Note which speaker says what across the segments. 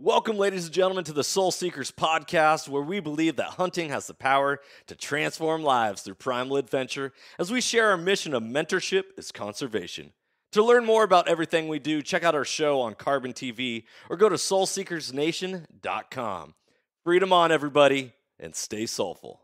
Speaker 1: Welcome, ladies and gentlemen, to the Soul Seekers podcast, where we believe that hunting has the power to transform lives through primal adventure as we share our mission of mentorship is conservation. To learn more about everything we do, check out our show on Carbon TV or go to soulseekersnation.com. Freedom on, everybody, and stay soulful.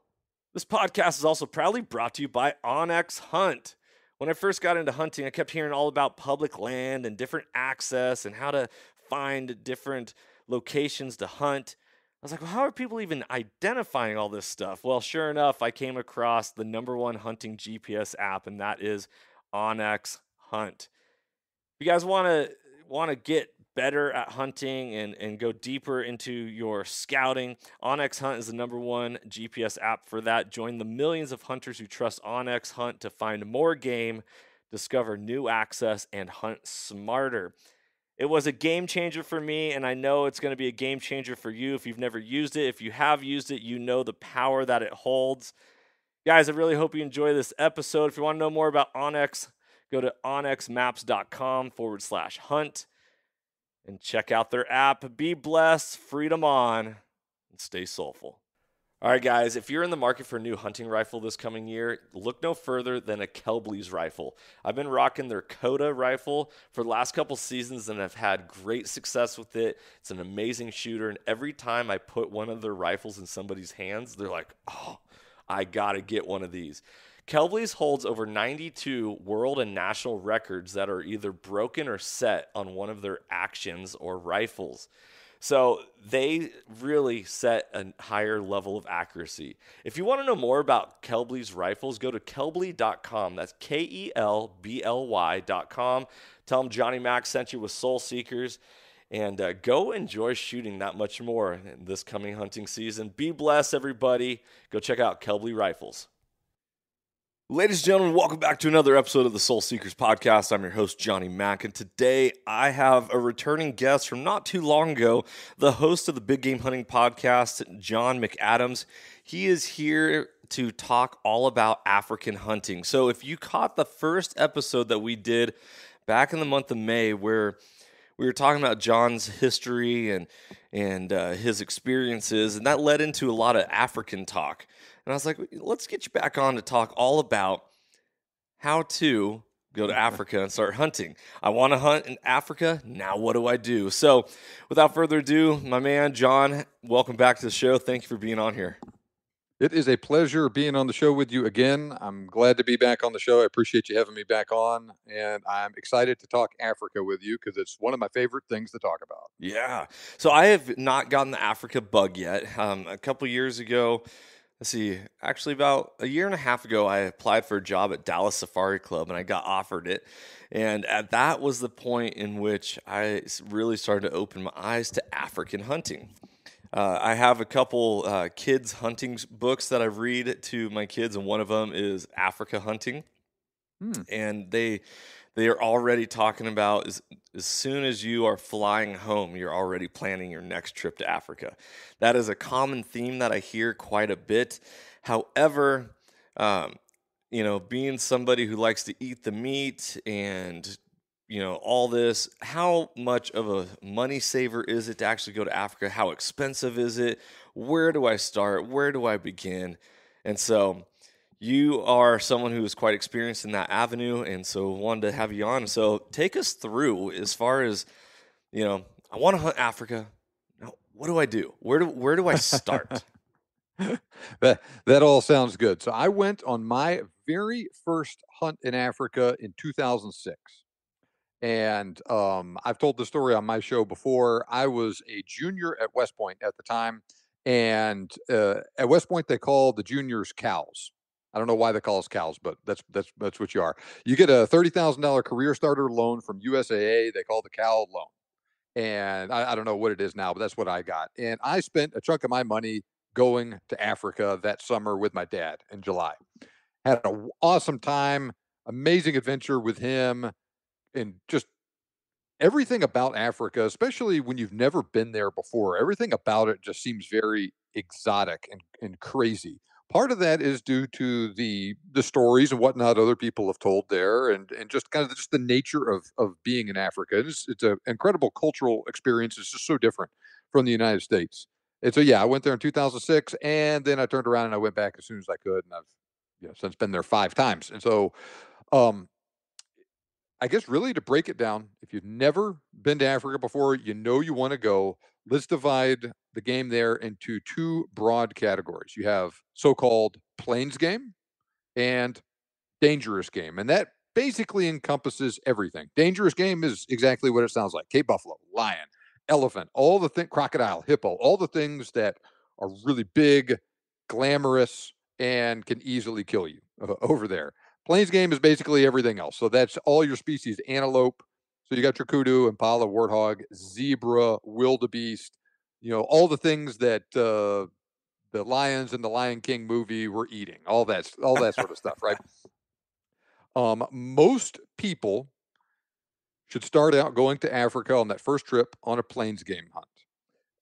Speaker 1: This podcast is also proudly brought to you by Onyx Hunt. When I first got into hunting, I kept hearing all about public land and different access and how to find different locations to hunt. I was like, well, how are people even identifying all this stuff? Well, sure enough, I came across the number one hunting GPS app, and that is Onyx Hunt. If you guys want to get better at hunting and go deeper into your scouting, Onyx Hunt is the number one GPS app for that. Join the millions of hunters who trust Onyx Hunt to find more game, discover new access, and hunt smarter. It was a game changer for me, and I know it's going to be a game changer for you if you've never used it. If you have used it, you know the power that it holds. Guys, I really hope you enjoy this episode. If you want to know more about Onyx, go to onyxmaps.com/hunt and check out their app. Be blessed, freedom on, and stay soulful. All right, guys, if you're in the market for a new hunting rifle this coming year, look no further than a Kelbley's rifle. I've been rocking their Coda rifle for the last couple seasons, and I've had great success with it. It's an amazing shooter, and every time I put one of their rifles in somebody's hands, they're like, oh, I got to get one of these. Kelbley's holds over 92 world and national records that are either broken or set on one of their actions or rifles. So they really set a higher level of accuracy. If you want to know more about Kelbley's rifles, go to kelbley.com. That's KELBLY.com. Tell them Johnny Mack sent you with Soul Seekers, and go enjoy shooting that much more in this coming hunting season. Be blessed, everybody. Go check out Kelbley Rifles. Ladies and gentlemen, welcome back to another episode of the Soul Seekers podcast. I'm your host, Johnny Mack, and today I have a returning guest from not too long ago, the host of the Big Game Hunting podcast, John McAdams. He is here to talk all about African hunting. So if you caught the first episode that we did back in the month of May, where we were talking about John's history and his experiences, and that led into a lot of African talk. And I was like, let's get you back on to talk all about how to go to Africa and start hunting. I want to hunt in Africa. Now what do I do? So without further ado, my man, John, welcome back to the show. Thank you for being on here.
Speaker 2: It is a pleasure being on the show with you again. I'm glad to be back on the show. I appreciate you having me back on, and I'm excited to talk Africa with you because it's one of my favorite things to talk about.
Speaker 1: Yeah. So I have not gotten the Africa bug yet. A couple years ago, actually about a year and a half ago, I applied for a job at Dallas Safari Club, and I got offered it. And that was the point in which I really started to open my eyes to African hunting. I have a couple kids hunting books that I read to my kids, and one of them is Africa Hunting. And they are already talking about as soon as you are flying home, you're already planning your next trip to Africa. That is a common theme that I hear quite a bit. However, being somebody who likes to eat the meat and all this, how much of a money saver is it to actually go to Africa? How expensive is it? Where do I start? Where do I begin? And so you are someone who is quite experienced in that avenue, and so wanted to have you on. So take us through as far as, I want to hunt Africa. Now, what do I do? Where do I start?
Speaker 2: That all sounds good. So I went on my very first hunt in Africa in 2006. And I've told the story on my show before. I was a junior at West Point at the time, and at West Point they call the juniors cows. I don't know why they call us cows, but that's what you are. You get a $30,000 career starter loan from USAA. They call the cow loan, and I don't know what it is now, but that's what I got. And I spent a chunk of my money going to Africa that summer with my dad in July. Had an awesome time, amazing adventure with him. And just everything about Africa, especially when you've never been there before, everything about it just seems very exotic and crazy. Part of that is due to the stories and whatnot other people have told there, and just kind of just the nature of being in Africa. It's an incredible cultural experience. It's just so different from the United States. And so yeah, I went there in 2006, and then I turned around and I went back as soon as I could, and I've since been there 5 times. And so um, I guess really to break it down, if you've never been to Africa before, you want to go. Let's divide the game there into two broad categories. You have so-called plains game and dangerous game. And that basically encompasses everything. Dangerous game is exactly what it sounds like. Cape buffalo, lion, elephant, all the crocodile, hippo, all the things that are really big, glamorous, and can easily kill you over there. Plains game is basically everything else. So that's all your species: antelope. So you got your kudu, impala, warthog, zebra, wildebeest. All the things that the lions in the Lion King movie were eating. All that sort of stuff, right? Most people should start out going to Africa on that first trip on a plains game hunt.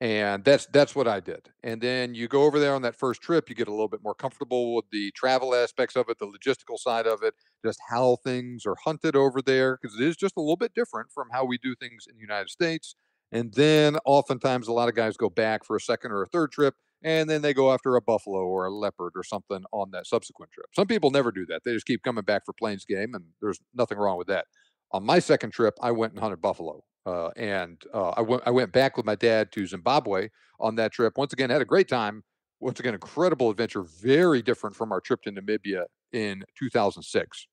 Speaker 2: And that's what I did. And then you go over there on that first trip, you get a little bit more comfortable with the travel aspects of it, the logistical side of it, just how things are hunted over there, because it is just a little bit different from how we do things in the United States. And then oftentimes a lot of guys go back for a second or a third trip, and then they go after a buffalo or a leopard or something on that subsequent trip. Some people never do that. They just keep coming back for plains game, and there's nothing wrong with that. On my second trip, I went and hunted buffalo. I went back with my dad to Zimbabwe on that trip. Once again, had a great time. Once again, incredible adventure, very different from our trip to Namibia in 2006.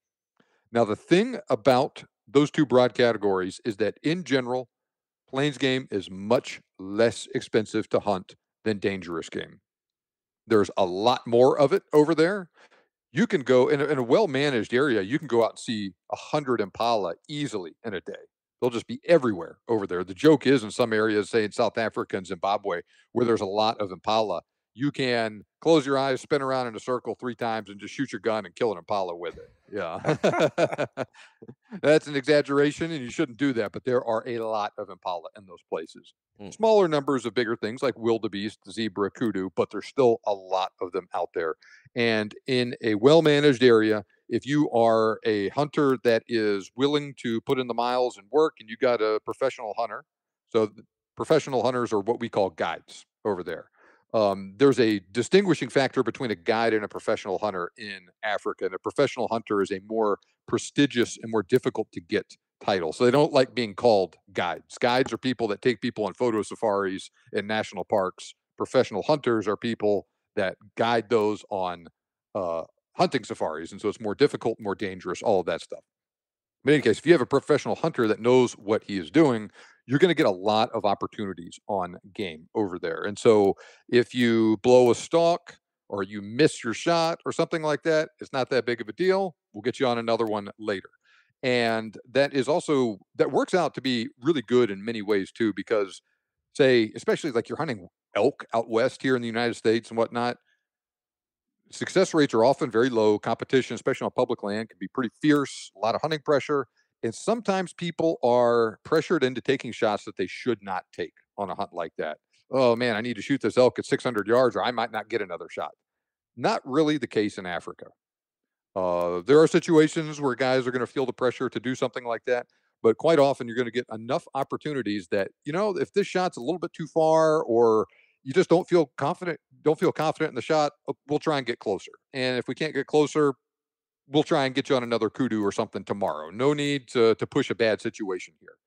Speaker 2: Now, the thing about those two broad categories is that in general, plains game is much less expensive to hunt than dangerous game. There's a lot more of it over there. You can go in a well managed area. You can go out and see 100 impala easily in a day. They'll just be everywhere over there. The joke is in some areas, say in South Africa and Zimbabwe, where there's a lot of impala, you can close your eyes, spin around in a circle 3 times, and just shoot your gun and kill an impala with it. Yeah. That's an exaggeration, and you shouldn't do that, but there are a lot of impala in those places.
Speaker 1: Mm.
Speaker 2: Smaller numbers of bigger things like wildebeest, zebra, kudu, but there's still a lot of them out there. And in a well managed area, if you are a hunter that is willing to put in the miles and work, and you got a professional hunter, so professional hunters are what we call guides over there. There's a distinguishing factor between a guide and a professional hunter in Africa. And a professional hunter is a more prestigious and more difficult to get title. So they don't like being called guides. Guides are people that take people on photo safaris in national parks. Professional hunters are people that guide those on uh, hunting safaris. And so it's more difficult, more dangerous, all of that stuff. But in any case, if you have a professional hunter that knows what he is doing, you're going to get a lot of opportunities on game over there. And so if you blow a stalk or you miss your shot or something like that, it's not that big of a deal. We'll get you on another one later. And that works out to be really good in many ways too, because say, especially like you're hunting elk out west here in the United States and whatnot, success rates are often very low. Competition, especially on public land, can be pretty fierce, a lot of hunting pressure. And sometimes people are pressured into taking shots that they should not take on a hunt like that. Oh man, I need to shoot this elk at 600 yards or I might not get another shot. Not really the case in Africa. There are situations where guys are going to feel the pressure to do something like that, but quite often you're going to get enough opportunities that if this shot's a little bit too far, or you just don't feel confident in the shot, we'll try and get closer. And if we can't get closer, we'll try and get you on another kudu or something tomorrow. No need to push a bad situation here.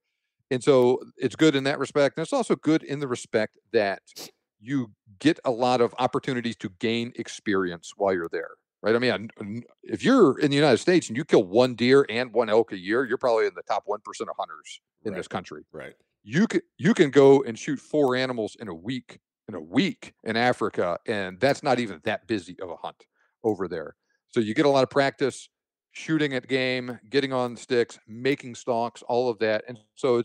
Speaker 2: And so it's good in that respect. And it's also good in the respect that you get a lot of opportunities to gain experience while you're there. Right. I mean, if you're in the United States and you kill one deer and one elk a year, you're probably in the top 1% of hunters in
Speaker 1: Right.
Speaker 2: this country.
Speaker 1: Right.
Speaker 2: You can go and shoot 4 animals in a week in Africa, and that's not even that busy of a hunt over there. So you get a lot of practice shooting at game, getting on sticks, making stalks, all of that. And so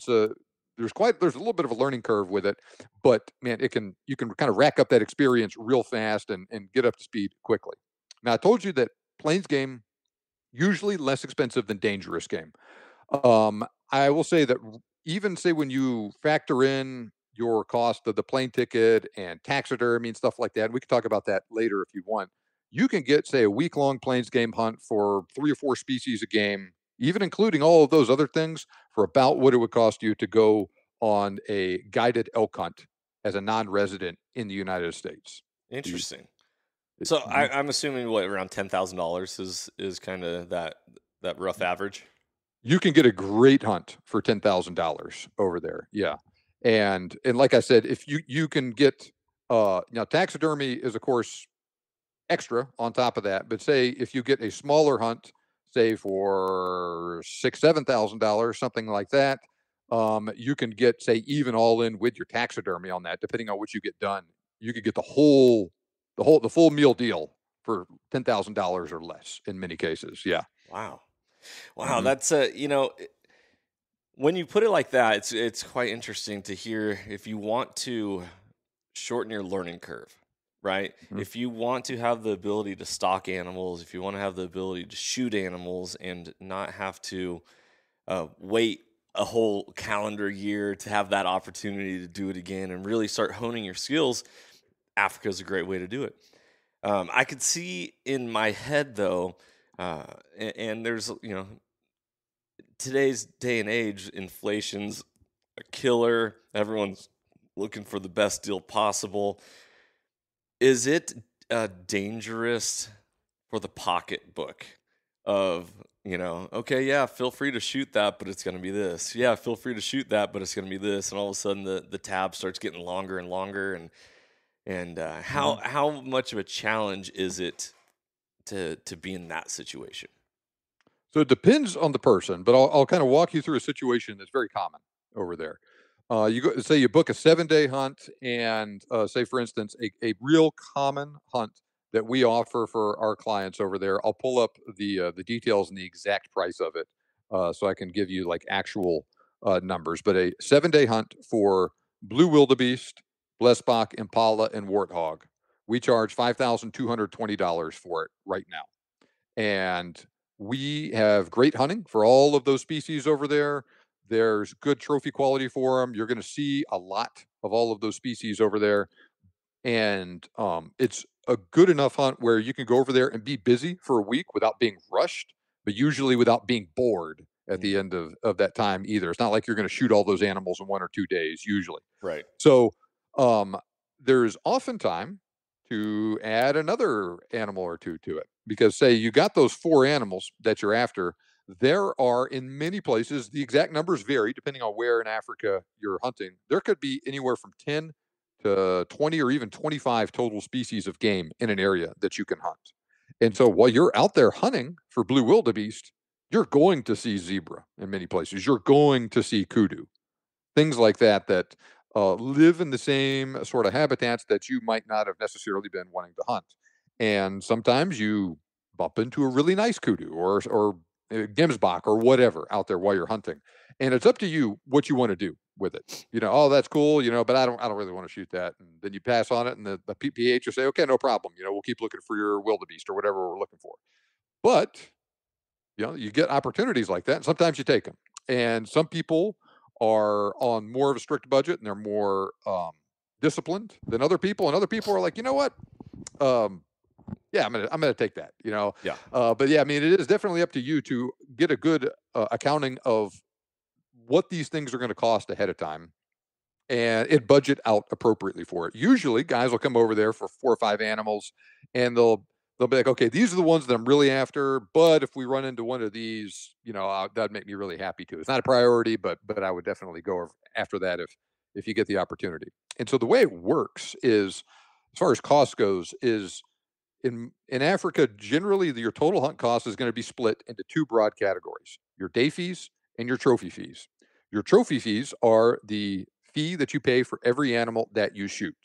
Speaker 2: there's a little bit of a learning curve with it, but man, you can kind of rack up that experience real fast and get up to speed quickly. Now I told you that plains game usually less expensive than dangerous game. I will say that even say when you factor in your cost of the plane ticket and taxidermy and stuff like that, and we can talk about that later if you want. you can get, say, a week-long plains game hunt for 3 or 4 species of game, even including all of those other things, for about what it would cost you to go on a guided elk hunt as a non-resident in the United States. You,
Speaker 1: Interesting. So
Speaker 2: mhm.
Speaker 1: I'm assuming what around $10,000 is kind of that rough average.
Speaker 2: You can get a great hunt for $10,000 over there. Yeah. And like I said, if you can get now taxidermy is of course extra on top of that, but say if you get a smaller hunt, say for $6,000, $7,000, something like that, you can get, say, even all in with your taxidermy on that, depending on what you get done. You could get the full meal deal for $10,000 or less in many cases. Yeah.
Speaker 1: Wow. Wow,
Speaker 2: Hmm.
Speaker 1: that's when you put it like that, it's quite interesting to hear if you want to shorten your learning curve, right?
Speaker 2: Hmm.
Speaker 1: If you want to have the ability to stalk animals, if you want to have the ability to shoot animals and not have to wait a whole calendar year to have that opportunity to do it again and really start honing your skills, Africa is a great way to do it. I could see in my head though, and there's today's day and age, inflation's a killer. Everyone's looking for the best deal possible. Is it dangerous for the pocketbook of, okay, yeah, feel free to shoot that, but it's going to be this. Yeah, feel free to shoot that, but it's going to be this. And all of a sudden the tab starts getting longer and longer. And
Speaker 2: Hmm.
Speaker 1: how much of a challenge is it to be in that situation?
Speaker 2: So it depends on the person, but I'll kind of walk you through a situation that's very common over there. You go say you book a 7-day hunt, and say for instance a real common hunt that we offer for our clients over there. I'll pull up the details and the exact price of it, so I can give you like actual numbers. But a 7-day hunt for blue wildebeest, blesbok, impala, and warthog, we charge $5,220 for it right now. And we have great hunting for all of those species over there. There's good trophy quality for them. You're going to see a lot of all of those species over there, and it's a good enough hunt where you can go over there and be busy for a week without being rushed, but usually without being bored at the
Speaker 1: Mm,
Speaker 2: end of that time either. It's not like you're going to shoot all those animals in 1 or 2 days usually.
Speaker 1: right.
Speaker 2: So um, there's often time to add another animal or two to it, because say you got those 4 animals that you're after. There are in many places, the exact numbers vary depending on where in Africa you're hunting. There could be anywhere from 10 to 20 or even 25 total species of game in an area that you can hunt. And so while you're out there hunting for blue wildebeest, you're going to see zebra in many places. You're going to see kudu, things like that that live in the same sort of habitats that you might not have necessarily been wanting to hunt. And sometimes you bump into a really nice kudu or gemsbok or whatever out there while you're hunting, and it's up to you what you want to do with it. Oh, that's cool, but I don't really want to shoot that. And then you pass on it, and the PPH will say, okay, no problem. We'll keep looking for your wildebeest or whatever we're looking for. But you get opportunities like that, and sometimes you take them. And some people are on more of a strict budget, and they're more disciplined than other people. And other people are like, you know what? Um, yeah, I'm gonna take that.
Speaker 1: Yeah.
Speaker 2: But yeah, I mean, it is definitely up to you to get a good accounting of what these things are going to cost ahead of time, and it budget out appropriately for it. Usually, guys will come over there for 4 or 5 animals, and they'll be like, okay, these are the ones that I'm really after. But if we run into one of these, that'd make me really happy too. It's not a priority, but I would definitely go after that if you get the opportunity. And so the way it works is, as far as cost goes, is in Africa, generally your total hunt cost is going to be split into 2 broad categories: your day fees and your trophy fees. Your trophy fees are the fee that you pay for every animal that you shoot.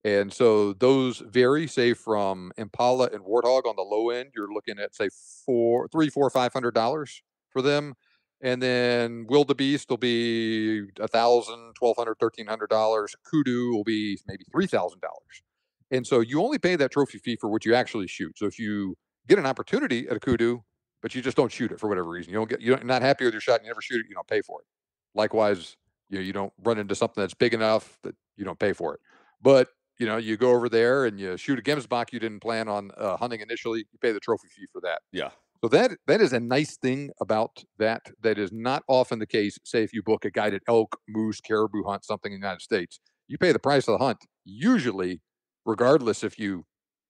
Speaker 2: And so those vary, say from Impala and Warthog on the low end, you're looking at say four, three, four, $500 for them. And then wildebeest will be 1,000, 1,200, $1,300. Kudu will be maybe $3,000. And so you only pay that trophy fee for what you actually shoot. So if you get an opportunity at a kudu, but you just don't shoot it for whatever reason, you're not happy with your shot, and you never shoot it, you don't pay for it. Likewise, you don't run into something that's big enough that you don't pay for it. But you go over there and you shoot a gemsbok you didn't plan on hunting initially. You pay the trophy fee for that.
Speaker 1: Yeah.
Speaker 2: So that is a nice thing about that. That is not often the case. Say if you book a guided elk, moose, caribou hunt, something in the United States, you pay the price of the hunt usually, regardless if you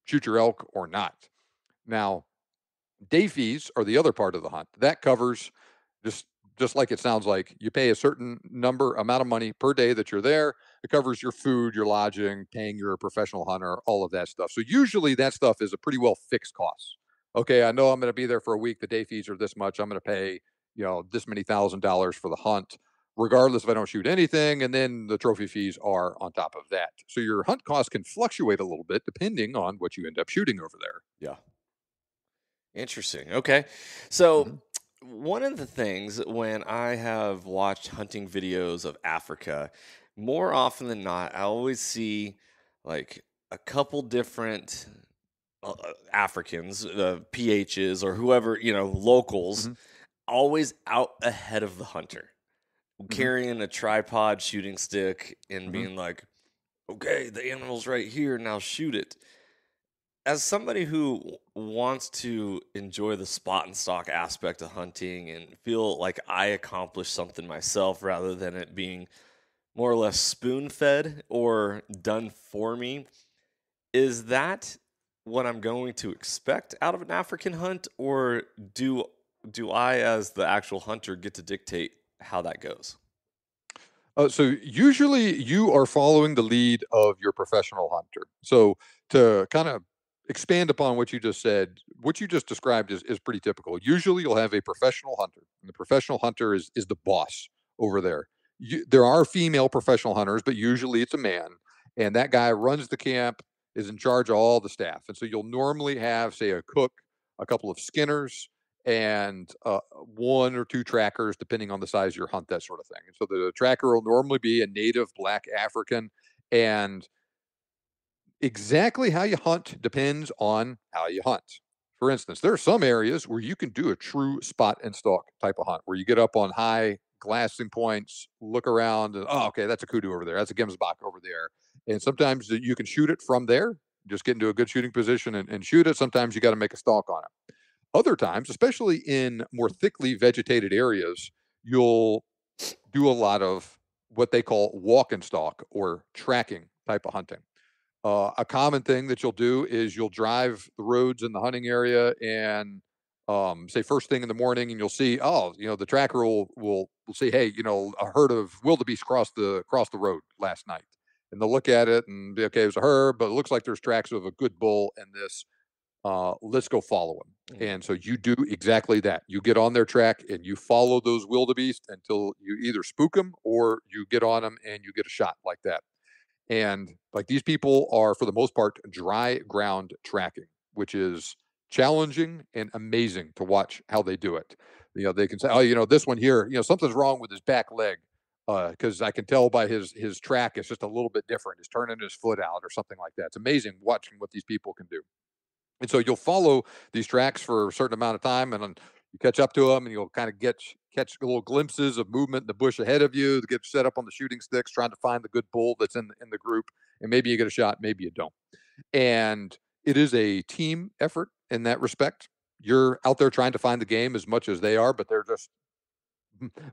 Speaker 2: shoot your elk or not. Now, day fees are the other part of the hunt. That covers just just like it sounds like. You pay a certain amount of money per day that you're there. It covers your food, your lodging, paying your professional hunter, all of that stuff. So usually that stuff is a pretty well fixed cost. Okay, I know I'm going to be there for a week. The day fees are this much. I'm going to pay, this many $1,000 for the hunt, regardless if I don't shoot anything. And then the trophy fees are on top of that. So your hunt costs can fluctuate a little bit depending on what you end up shooting over there.
Speaker 1: Yeah. Interesting. Okay. So,
Speaker 2: Mhm.
Speaker 1: one of the things when I have watched hunting videos of Africa, more often than not, I always see like a couple different Africans, PHs, or whoever, locals,
Speaker 2: Mhm.
Speaker 1: always out ahead of the hunter,
Speaker 2: Mhm.
Speaker 1: carrying a tripod shooting stick and
Speaker 2: Mhm.
Speaker 1: being like, okay, the animal's right here, now shoot it. As somebody who wants to enjoy the spot and stock aspect of hunting and feel like I accomplished something myself rather than it being more or less spoon fed or done for me, is that what I'm going to expect out of an African hunt, or do I, as the actual hunter, get to dictate how that goes?
Speaker 2: So usually you are following the lead of your professional hunter. So to kind of expand upon what you just said, what you just described is pretty typical. Usually you'll have a professional hunter, and the professional hunter is the boss over there. There are female professional hunters, but usually it's a man, and that guy runs the camp, is in charge of all the staff. And so you'll normally have, say, a cook, a couple of skinners, and one or two trackers, depending on the size of your hunt, that sort of thing. And so the tracker will normally be a native black African, and exactly how you hunt depends on how you hunt. For instance, there are some areas where you can do a true spot and stalk type of hunt, where you get up on high glassing points, look around, and oh, okay, that's a kudu over there, that's a gemsbok over there, and sometimes you can shoot it from there. Just get into a good shooting position and shoot it. Sometimes you got to make a stalk on it. Other times, especially in more thickly vegetated areas, you'll do a lot of what they call walk and stalk or tracking type of hunting. A common thing that you'll do is you'll drive the roads in the hunting area and say first thing in the morning, and you'll see, oh, the tracker will say, hey, a herd of wildebeest crossed the road last night, and they'll look at it and be okay, it was a herd, but it looks like there's tracks of a good bull and this, let's go follow them.
Speaker 1: Mm,
Speaker 2: And so you do exactly that. You get on their track and you follow those wildebeest until you either spook them or you get on them and you get a shot like that. And like these people are, for the most part, dry ground tracking, which is challenging and amazing to watch how they do it. They can say, oh, this one here, something's wrong with his back leg. Because I can tell by his track, it's just a little bit different. He's turning his foot out or something like that. It's amazing watching what these people can do. And so you'll follow these tracks for a certain amount of time, and then you catch up to them, and you'll kind of catch little glimpses of movement in the bush ahead of you. To get set up on the shooting sticks, trying to find the good bull that's in the group, and maybe you get a shot, maybe you don't. And it is a team effort in that respect. You're out there trying to find the game as much as they are, but they're just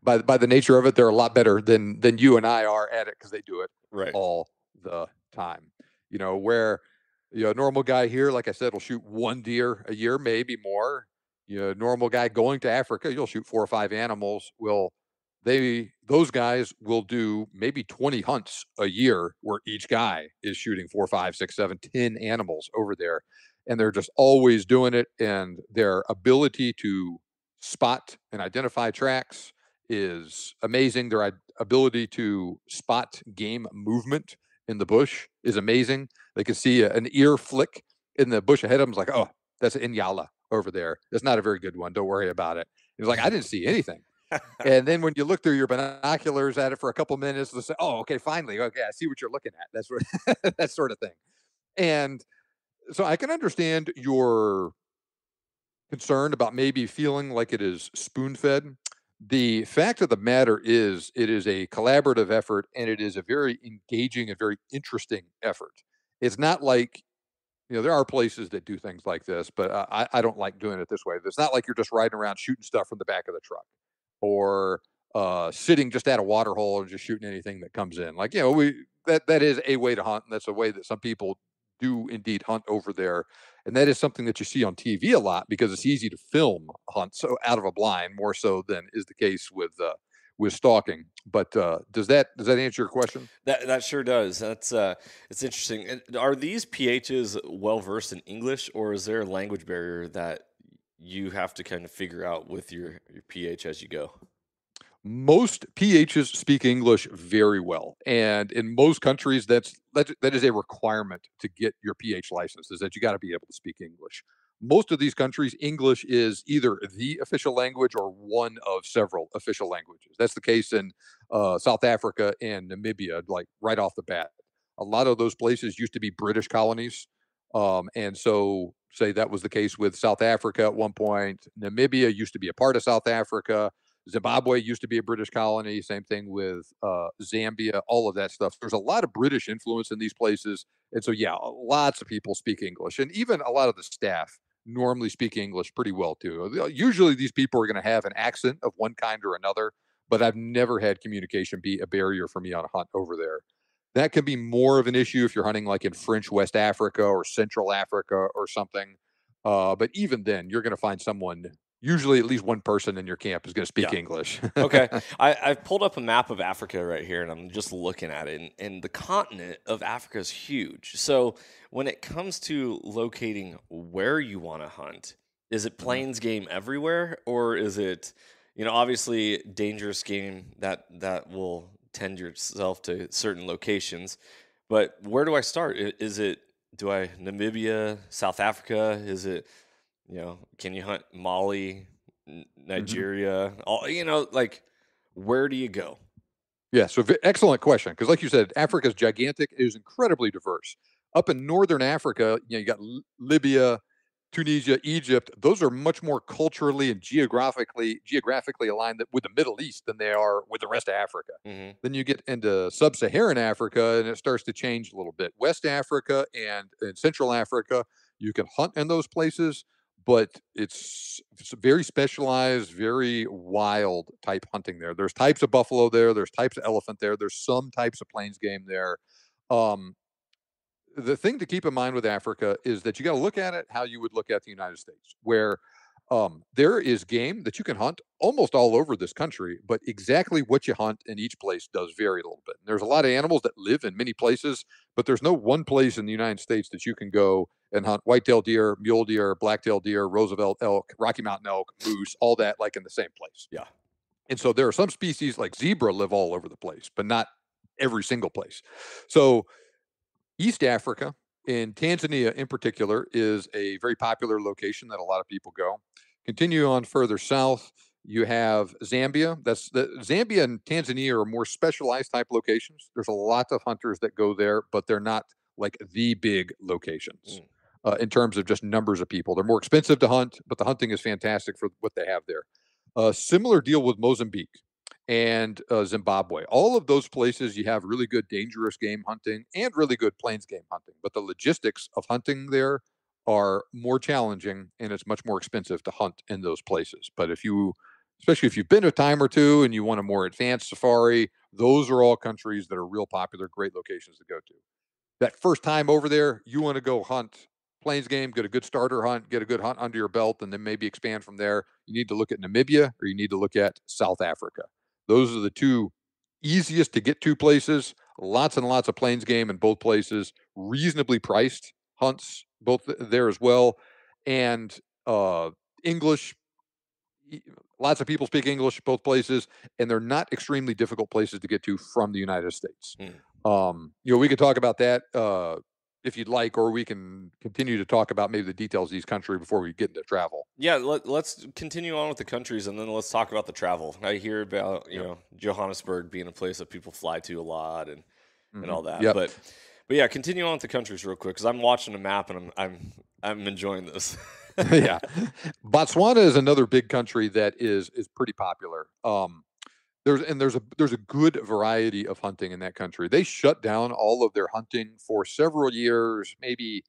Speaker 2: by the nature of it, they're a lot better than you and I are at it because they do it
Speaker 1: right.
Speaker 2: all the time. Where a normal guy here, like I said, will shoot one deer a year, maybe more. Normal guy going to Africa, you'll shoot 4 or 5 animals. Those guys will do maybe 20 hunts a year where each guy is shooting 4, 5, 6, 7, 10 animals over there. And they're just always doing it. And their ability to spot and identify tracks is amazing. Their ability to spot game movement in the bush is amazing. They can see an ear flick in the bush ahead of them. It's like, oh, that's an Inyala over there. It's not a very good one. Don't worry about it. It's like, I didn't see anything. And then when you look through your binoculars at it for a couple minutes, they'll say, oh, okay, finally. Okay, I see what you're looking at. That's that sort of thing. And so I can understand your concerned about maybe feeling like it is spoon fed. The fact of the matter is, it is a collaborative effort and it is a very engaging and very interesting effort. It's not like, there are places that do things like this, but I don't like doing it this way. It's not like you're just riding around shooting stuff from the back of the truck, or sitting just at a water hole and just shooting anything that comes in. Like, that is a way to hunt, and that's a way that some people do indeed hunt over there. And that is something that you see on TV a lot because it's easy to film hunts so out of a blind, more so than is the case with stalking. But does that answer your question?
Speaker 1: That sure does. That's it's interesting. And are these PHs well versed in English, or is there a language barrier that you have to kind of figure out with your PH as you go?
Speaker 2: Most PHs speak English very well, and in most countries, that is a requirement to get your PH license. Is that you got to be able to speak English. Most of these countries, English is either the official language or one of several official languages. That's the case in South Africa and Namibia, like right off the bat. A lot of those places used to be British colonies, and so say that was the case with South Africa at one point. Namibia used to be a part of South Africa. Zimbabwe used to be a British colony. Same thing with Zambia, all of that stuff. There's a lot of British influence in these places. And so, yeah, lots of people speak English. And even a lot of the staff normally speak English pretty well, too. Usually, these people are going to have an accent of one kind or another, but I've never had communication be a barrier for me on a hunt over there. That can be more of an issue if you're hunting like in French West Africa or Central Africa or something. But even then, you're going to find someone, usually at least one person in your camp is going to speak
Speaker 1: Yeah.
Speaker 2: English.
Speaker 1: Okay. I've pulled up a map of Africa right here and I'm just looking at it. And the continent of Africa is huge. So when it comes to locating where you want to hunt, is it
Speaker 2: Mhm.
Speaker 1: plains game everywhere? Or is it, obviously dangerous game that will tend yourself to certain locations? But where do I start? Is it, do I Namibia, South Africa? Is it, can you hunt Mali,
Speaker 2: Mhm.
Speaker 1: Nigeria, all like where do you go?
Speaker 2: Yeah, so excellent question. Because, like you said, Africa is gigantic. It is incredibly diverse. Up in northern Africa, you got Libya, Tunisia, Egypt. Those are much more culturally and geographically aligned with the Middle East than they are with the rest of Africa.
Speaker 1: Hmm.
Speaker 2: Then you get into sub-Saharan Africa, and it starts to change a little bit. West Africa and Central Africa, you can hunt in those places, but it's very specialized, very wild type hunting there. There's types of buffalo there. There's types of elephant there. There's some types of plains game there. Um, the thing to keep in mind with Africa is that you got to look at it how you would look at the United States, where there is game that you can hunt almost all over this country, but exactly what you hunt in each place does vary a little bit. And there's a lot of animals that live in many places, but there's no one place in the United States that you can go and hunt whitetail deer, mule deer, blacktail deer, Roosevelt elk, Rocky Mountain elk, moose, all that like in the same place.
Speaker 1: Yeah.
Speaker 2: And so there are some species like zebra live all over the place, but not every single place. So East Africa, in Tanzania in particular, is a very popular location that a lot of people go. Continue on further south, you have Zambia. Zambia and Tanzania are more specialized type locations. There's a lot of hunters that go there, but they're not like the big locations
Speaker 1: Mm.
Speaker 2: in terms of just numbers of people. They're more expensive to hunt, but the hunting is fantastic for what they have there. Similar deal with Mozambique and Zimbabwe. All of those places, you have really good dangerous game hunting and really good plains game hunting. But the logistics of hunting there are more challenging and it's much more expensive to hunt in those places. But especially if you've been a time or two and you want a more advanced safari, those are all countries that are real popular, great locations to go to. That first time over there, you want to go hunt plains game, get a good starter hunt, get a good hunt under your belt, and then maybe expand from there. You need to look at Namibia or you need to look at South Africa. Those are the two easiest to get to places. Lots and lots of plains game in both places, reasonably priced hunts both there as well. And English, lots of people speak English both places, and they're not extremely difficult places to get to from the United States.
Speaker 1: Mm.
Speaker 2: We could talk about that if you'd like, or we can continue to talk about maybe the details of these country before we get into travel.
Speaker 1: Yeah, let's continue on with the countries and then let's talk about the travel. I hear about,
Speaker 2: Yep.
Speaker 1: Johannesburg being a place that people fly to a lot and all that.
Speaker 2: Yep.
Speaker 1: But yeah, continue on with the countries real quick cuz I'm watching a map and I'm enjoying this.
Speaker 2: Yeah. Botswana is another big country that is pretty popular. There's a good variety of hunting in that country. They shut down all of their hunting for several years, maybe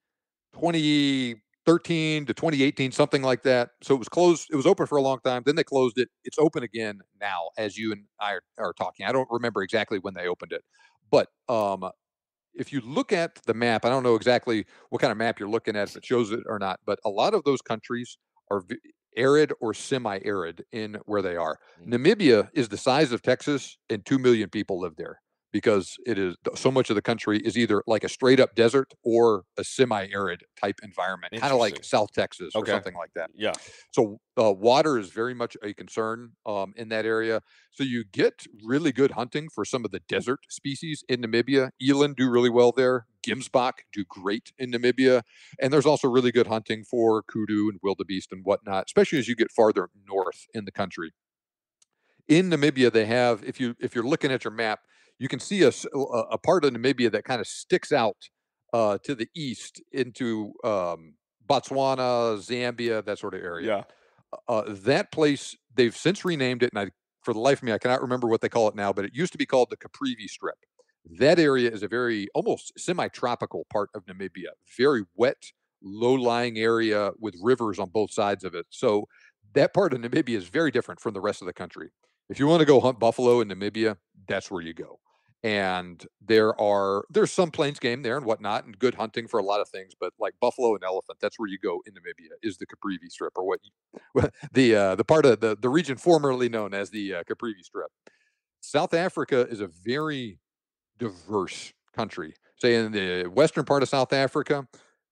Speaker 2: 2013 to 2018, something like that. So it was closed. It was open for a long time. Then they closed it. It's open again now, as you and I are talking. I don't remember exactly when they opened it, but if you look at the map, I don't know exactly what kind of map you're looking at, if it shows it or not, but a lot of those countries are arid or semi-arid in where they are.
Speaker 1: Mm.
Speaker 2: Namibia is the size of Texas, and 2 million people live there because it is so much of the country is either like a straight up desert or a semi-arid type environment, kind of like
Speaker 1: Interesting.
Speaker 2: South Texas or
Speaker 1: Okay.
Speaker 2: something like that.
Speaker 1: Yeah.
Speaker 2: So water is very much a concern in that area. So you get really good hunting for some of the desert species in Namibia. Eland do really well there. Gimsbach do great in Namibia, and there's also really good hunting for kudu and wildebeest and whatnot, especially as you get farther north in the country. In Namibia, they have if you're looking at your map, you can see a part of Namibia that kind of sticks out to the east into Botswana, Zambia, that sort of area.
Speaker 1: Yeah.
Speaker 2: That place, they've since renamed it, and for the life of me, I cannot remember what they call it now, but it used to be called the Caprivi Strip. That area is a very almost semi-tropical part of Namibia, very wet, low-lying area with rivers on both sides of it. So that part of Namibia is very different from the rest of the country. If you want to go hunt buffalo in Namibia, that's where you go. And there's some plains game there and whatnot, and good hunting for a lot of things. But like buffalo and elephant, that's where you go in Namibia is the Caprivi Strip, or the part of the region formerly known as the Caprivi Strip. South Africa is a very diverse country. Say in the western part of South Africa,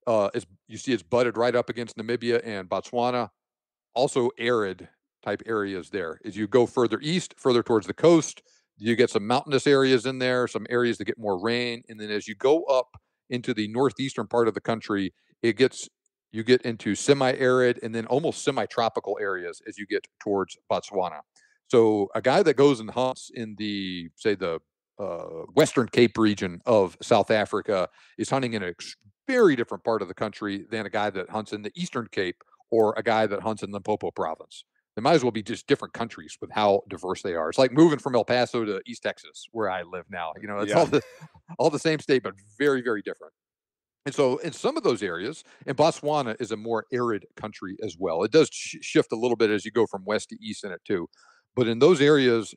Speaker 2: you see it's butted right up against Namibia and Botswana, also arid type areas there. As you go further east, further towards the coast, you get some mountainous areas in there, some areas that get more rain, and then as you go up into the northeastern part of the country, it gets you get into semi-arid and then almost semi-tropical areas as you get towards Botswana. So a guy that goes and hunts in the say the Western Cape region of South Africa is hunting in a very different part of the country than a guy that hunts in the Eastern Cape or a guy that hunts in Limpopo province. They might as well be just different countries with how diverse they are. It's like moving from El Paso to East Texas, where I live now. It's
Speaker 1: Yeah.
Speaker 2: all the same state, but very, very different. And so, in some of those areas, and Botswana is a more arid country as well. It does shift a little bit as you go from west to east in it too. But in those areas,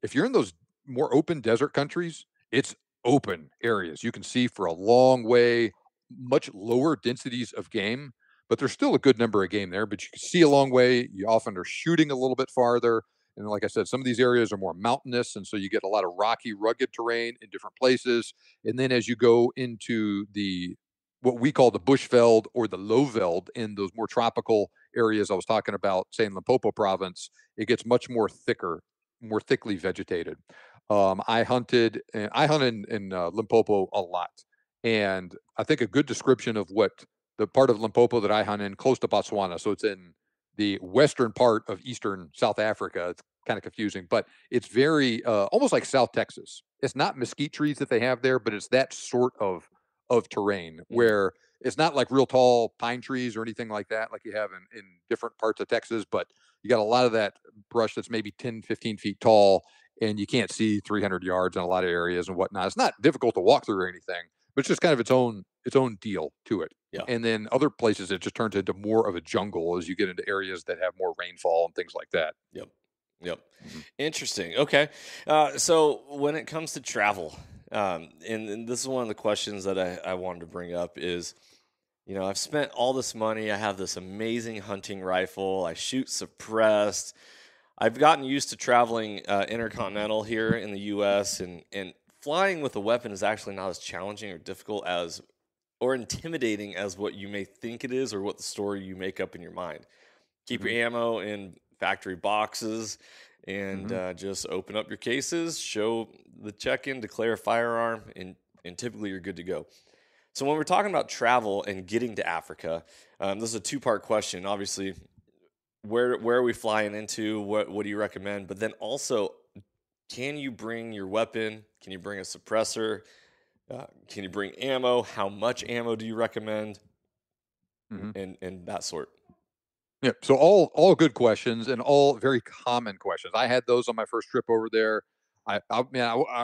Speaker 2: if you're in those more open desert countries, it's open areas. You can see for a long way, much lower densities of game, but there's still a good number of game there. But you can see a long way. You often are shooting a little bit farther. And like I said, some of these areas are more mountainous. And so you get a lot of rocky, rugged terrain in different places. And then as you go into the what we call the bushveld or the lowveld in those more tropical areas I was talking about, say in Limpopo province, it gets much more thicker, more thickly vegetated. I hunt in Limpopo a lot, and I think a good description of what the part of Limpopo that I hunt in, close to Botswana, so it's in the western part of eastern South Africa. It's kind of confusing, but it's very almost like South Texas. It's not mesquite trees that they have there, but it's that sort of terrain
Speaker 1: Mm.
Speaker 2: where it's not like real tall pine trees or anything like that, like you have in different parts of Texas, but you got a lot of that brush that's maybe 10, 15 feet tall, and you can't see 300 yards in a lot of areas and whatnot. It's not difficult to walk through or anything, but it's just kind of its own deal to it.
Speaker 1: Yeah.
Speaker 2: And then other places, it just turns into more of a jungle as you get into areas that have more rainfall and things like that.
Speaker 1: Yep. Yep.
Speaker 2: Mhm.
Speaker 1: Interesting. Okay. So when it comes to travel, and this is one of the questions that I wanted to bring up is, I've spent all this money. I have this amazing hunting rifle. I shoot suppressed. I've gotten used to traveling intercontinental here in the U.S. and flying with a weapon is actually not as challenging or difficult as or intimidating as what you may think it is or what the story you make up in your mind. Keep your
Speaker 2: Mhm.
Speaker 1: ammo in factory boxes and
Speaker 2: Mhm.
Speaker 1: just open up your cases, show the check-in, declare a firearm, and typically you're good to go. So when we're talking about travel and getting to Africa, this is a two-part question. Obviously, where are we flying into? What do you recommend? But then also, can you bring your weapon? Can you bring a suppressor? Can you bring ammo? How much ammo do you recommend?
Speaker 2: Mhm.
Speaker 1: And that sort.
Speaker 2: Yeah. So all good questions and all very common questions. I had those on my first trip over there. I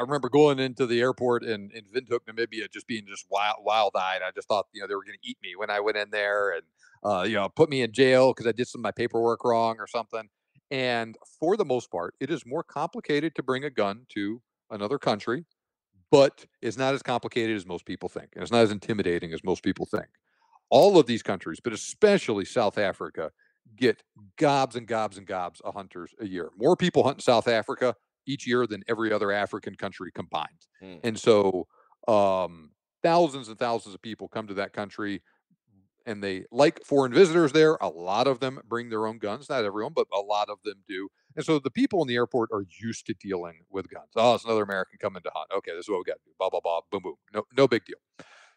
Speaker 2: remember going into the airport in Windhoek, Namibia, just being just wild eyed. I just thought they were going to eat me when I went in there and put me in jail because I did some of my paperwork wrong or something. And for the most part, it is more complicated to bring a gun to another country, but it's not as complicated as most people think, and it's not as intimidating as most people think. All of these countries, but especially South Africa, get gobs and gobs and gobs of hunters a year. More people hunt in South Africa each year than every other African country combined.
Speaker 1: Mm.
Speaker 2: And so um, thousands and thousands of people come to that country and they like foreign visitors there. A lot of them bring their own guns. Not everyone, but a lot of them do. And so the people in the airport are used to dealing with guns. Oh, it's another American coming to hunt. Okay, this is what we got to do. Blah, blah, blah. Boom, boom. No big deal.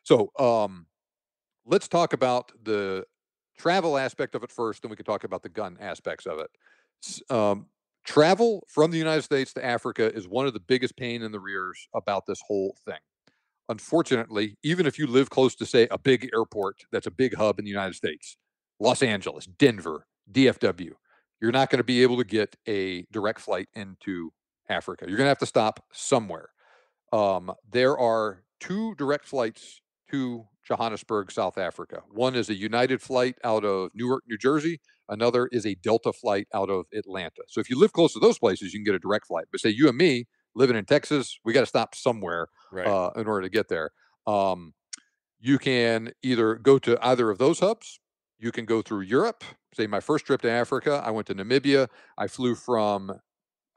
Speaker 2: So let's talk about the travel aspect of it first, then we can talk about the gun aspects of it. Travel from the United States to Africa is one of the biggest pain in the rears about this whole thing. Unfortunately, even if you live close to, say, a big airport that's a big hub in the United States, Los Angeles, Denver, DFW, you're not going to be able to get a direct flight into Africa. You're going to have to stop somewhere. There are two direct flights to Johannesburg, South Africa. One is a United flight out of Newark, New Jersey. Another is a Delta flight out of Atlanta. So if you live close to those places, you can get a direct flight. But say you and me living in Texas, we got to stop somewhere
Speaker 1: Right.
Speaker 2: in order to get there. Um, you can either go to either of those hubs. You can go through Europe. Say my first trip to Africa, I went to Namibia. I flew from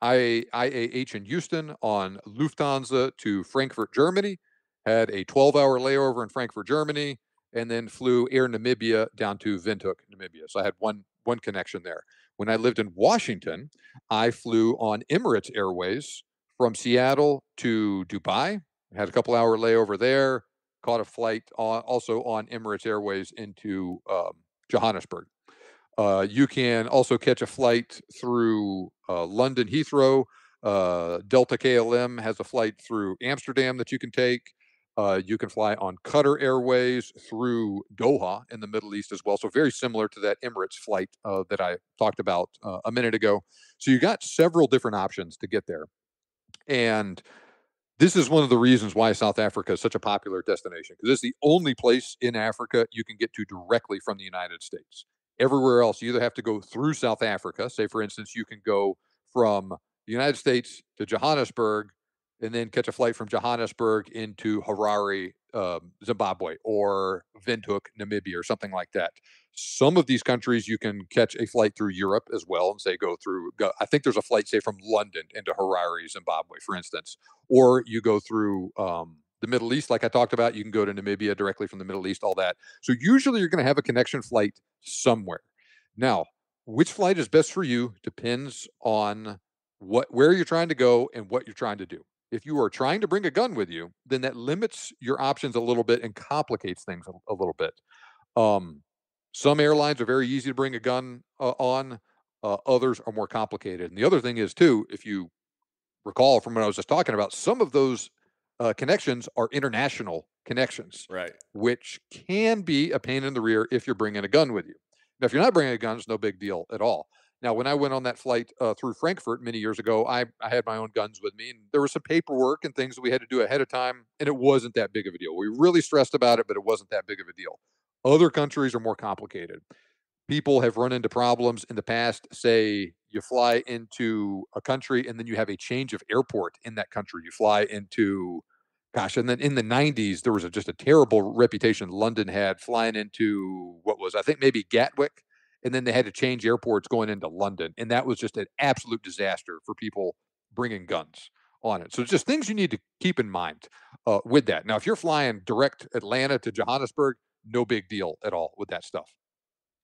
Speaker 2: IAH in Houston on Lufthansa to Frankfurt, Germany, had a 12-hour layover in Frankfurt, Germany, and then flew Air Namibia down to Windhoek, Namibia. So I had one connection there. When I lived in Washington, I flew on Emirates Airways from Seattle to Dubai. Had a couple-hour layover there. Caught a flight also on Emirates Airways into Johannesburg. You can also catch a flight through London Heathrow. Delta KLM has a flight through Amsterdam that you can take. You can fly on Qatar Airways through Doha in the Middle East as well. So very similar to that Emirates flight that I talked about a minute ago. So you got several different options to get there. And this is one of the reasons why South Africa is such a popular destination because it's the only place in Africa you can get to directly from the United States. Everywhere else, you either have to go through South Africa. Say, for instance, you can go from the United States to Johannesburg and then catch a flight from Johannesburg into Harare, Zimbabwe, or Windhoek, Namibia, or something like that. Some of these countries you can catch a flight through Europe as well, and say I think there's a flight, say, from London into Harare, Zimbabwe, for instance, or you go through the Middle East, like I talked about. You can go to Namibia directly from the Middle East, all that. So usually you're going to have a connection flight somewhere. Now, which flight is best for you depends on where you're trying to go and what you're trying to do. If you are trying to bring a gun with you, then that limits your options a little bit and complicates things a little bit. Um, some airlines are very easy to bring a gun on. Others are more complicated. And the other thing is too, if you recall from what I was just talking about, some of those connections are international connections,
Speaker 1: Right.
Speaker 2: which can be a pain in the rear if you're bringing a gun with you. Now, if you're not bringing a gun, it's no big deal at all. Now, when I went on that flight through Frankfurt many years ago, I had my own guns with me, and there was some paperwork and things that we had to do ahead of time, and it wasn't that big of a deal. We really stressed about it, but it wasn't that big of a deal. Other countries are more complicated. People have run into problems in the past. Say you fly into a country and then you have a change of airport in that country. You fly into, gosh, and then in the 90s, there was just a terrible reputation London had flying into what was, I think, maybe Gatwick. And then they had to change airports going into London. And that was just an absolute disaster for people bringing guns on it. So it's just things you need to keep in mind with that. Now, if you're flying direct Atlanta to Johannesburg, no big deal at all with that stuff.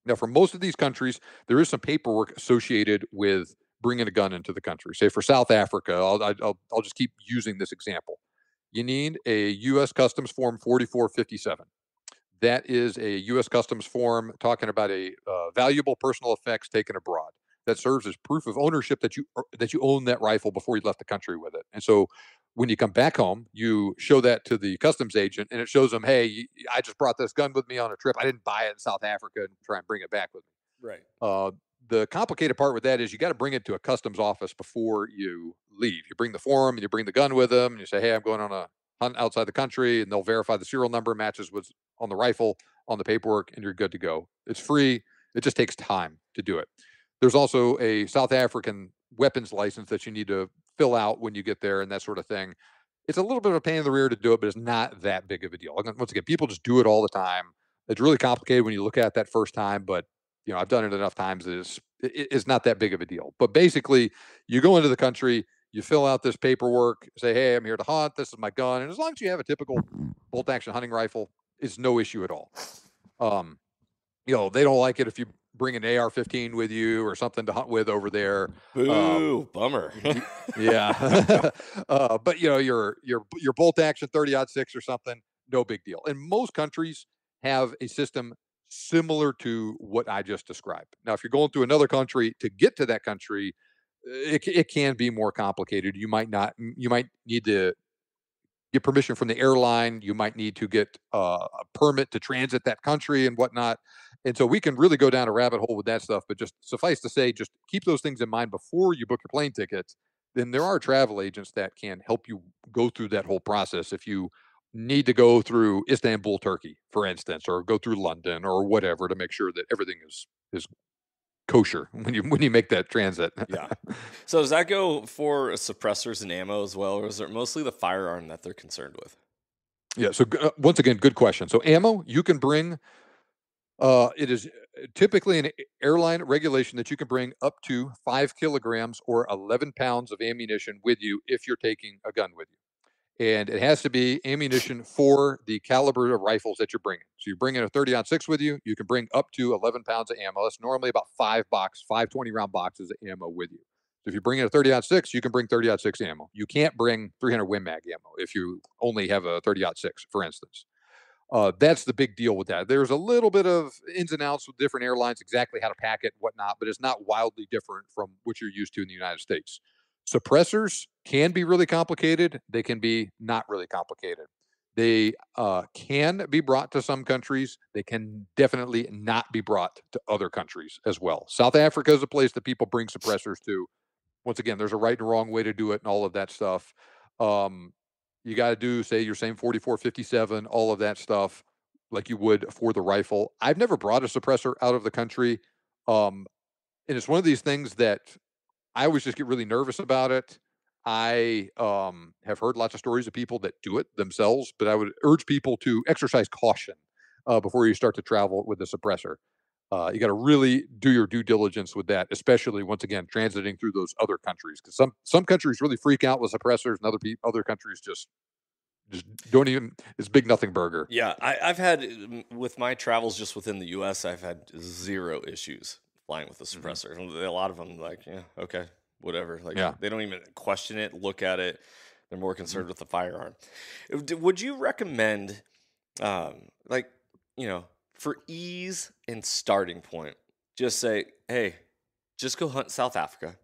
Speaker 2: Now, for most of these countries, there is some paperwork associated with bringing a gun into the country. Say for South Africa, I'll just keep using this example. You need a U.S. Customs Form 4457. That is a U.S. Customs form talking about a valuable personal effects taken abroad. That serves as proof of ownership that you own that rifle before you left the country with it. And so, when you come back home, you show that to the customs agent, and it shows them, "Hey, I just brought this gun with me on a trip. I didn't buy it in South Africa and try and bring it back with me."
Speaker 1: Right.
Speaker 2: Uh, the complicated part with that is you got to bring it to a customs office before you leave. You bring the form and you bring the gun with them, and you say, "Hey, I'm going on a hunt outside the country," and they'll verify the serial number matches what's on the rifle on the paperwork, and you're good to go. It's free. It just takes time to do it. There's also a South African weapons license that you need to fill out when you get there and that sort of thing. It's a little bit of a pain in the rear to do it, but it's not that big of a deal. Once again, people just do it all the time. It's really complicated when you look at it that first time, but I've done it enough times. It's not that big of a deal. But basically, you go into the country, you fill out this paperwork, say, "Hey, I'm here to hunt. This is my gun," and as long as you have a typical bolt action hunting rifle, it's no issue at all. Um, they don't like it if you bring an AR-15 with you or something to hunt with over there.
Speaker 1: Boo, bummer.
Speaker 2: Yeah, but your bolt action 30-06 or something, no big deal. And most countries have a system similar to what I just described. Now, if you're going through another country to get to that country, it can be more complicated. You might need to get permission from the airline. You might need to get a permit to transit that country and whatnot. And so we can really go down a rabbit hole with that stuff. But just suffice to say, just keep those things in mind before you book your plane tickets. Then there are travel agents that can help you go through that whole process. If you need to go through Istanbul, Turkey, for instance, or go through London or whatever to make sure that everything is kosher when you make that transit.
Speaker 1: Yeah. So does that go for suppressors and ammo as well, or is it mostly the firearm that they're concerned with?
Speaker 2: Yeah. So once again, good question. So ammo, you can bring. It is typically an airline regulation that you can bring up to 5 kilograms or 11 pounds of ammunition with you if you're taking a gun with you. And it has to be ammunition for the caliber of rifles that you're bringing. So you're bringing a 30-06 with you. You can bring up to 11 pounds of ammo. That's normally about five 20-round boxes of ammo with you. So if you're bringing a 30-06, you can bring 30-06 ammo. You can't bring 300 Win Mag ammo if you only have a 30-06, for instance. That's the big deal with that. There's a little bit of ins and outs with different airlines, exactly how to pack it, whatnot, but it's not wildly different from what you're used to in the United States. Suppressors can be really complicated. They can be not really complicated. They can be brought to some countries. They can definitely not be brought to other countries as well. South Africa is a place that people bring suppressors to. Once again, there's a right and wrong way to do it and all of that stuff. Um, you got to do, say, your same 4457, all of that stuff, like you would for the rifle. I've never brought a suppressor out of the country. Um, and it's one of these things that I always just get really nervous about it. I have heard lots of stories of people that do it themselves, but I would urge people to exercise caution before you start to travel with a suppressor. You got to really do your due diligence with that, especially once again transiting through those other countries, because some countries really freak out with suppressors, and other countries just don't even. It's big nothing burger.
Speaker 1: Yeah, I've had with my travels just within the U.S., I've had zero issues flying with a
Speaker 2: Hmm.
Speaker 1: suppressor. A lot of them, like, yeah, okay, whatever. Like,
Speaker 2: Yeah.
Speaker 1: they don't even question it, look at it. They're more
Speaker 2: Hmm.
Speaker 1: concerned with the firearm. Would you recommend, like, for ease and starting point, just say, hey, just go hunt South Africa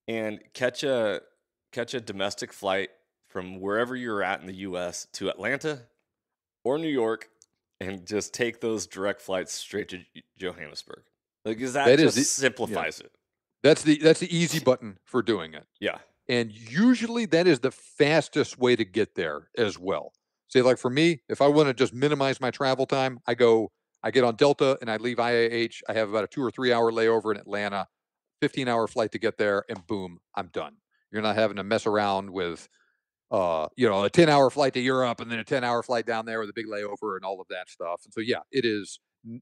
Speaker 1: and catch a domestic flight from wherever you're at in the U.S. to Atlanta or New York, and just take those direct flights straight to Johannesburg. Like, is that
Speaker 2: That is
Speaker 1: just
Speaker 2: the yeah.
Speaker 1: simplifies it?
Speaker 2: That's the easy button for doing it.
Speaker 1: Yeah.
Speaker 2: And usually that is the fastest way to get there as well. Say, like for me, if I want to just minimize my travel time, I get on Delta and I leave IAH. I have about a 2 or 3 hour layover in Atlanta, 15-hour flight to get there, and boom, I'm done. You're not having to mess around with, a 10-hour flight to Europe and then a 10-hour flight down there with a big layover and all of that stuff. And so, yeah, it is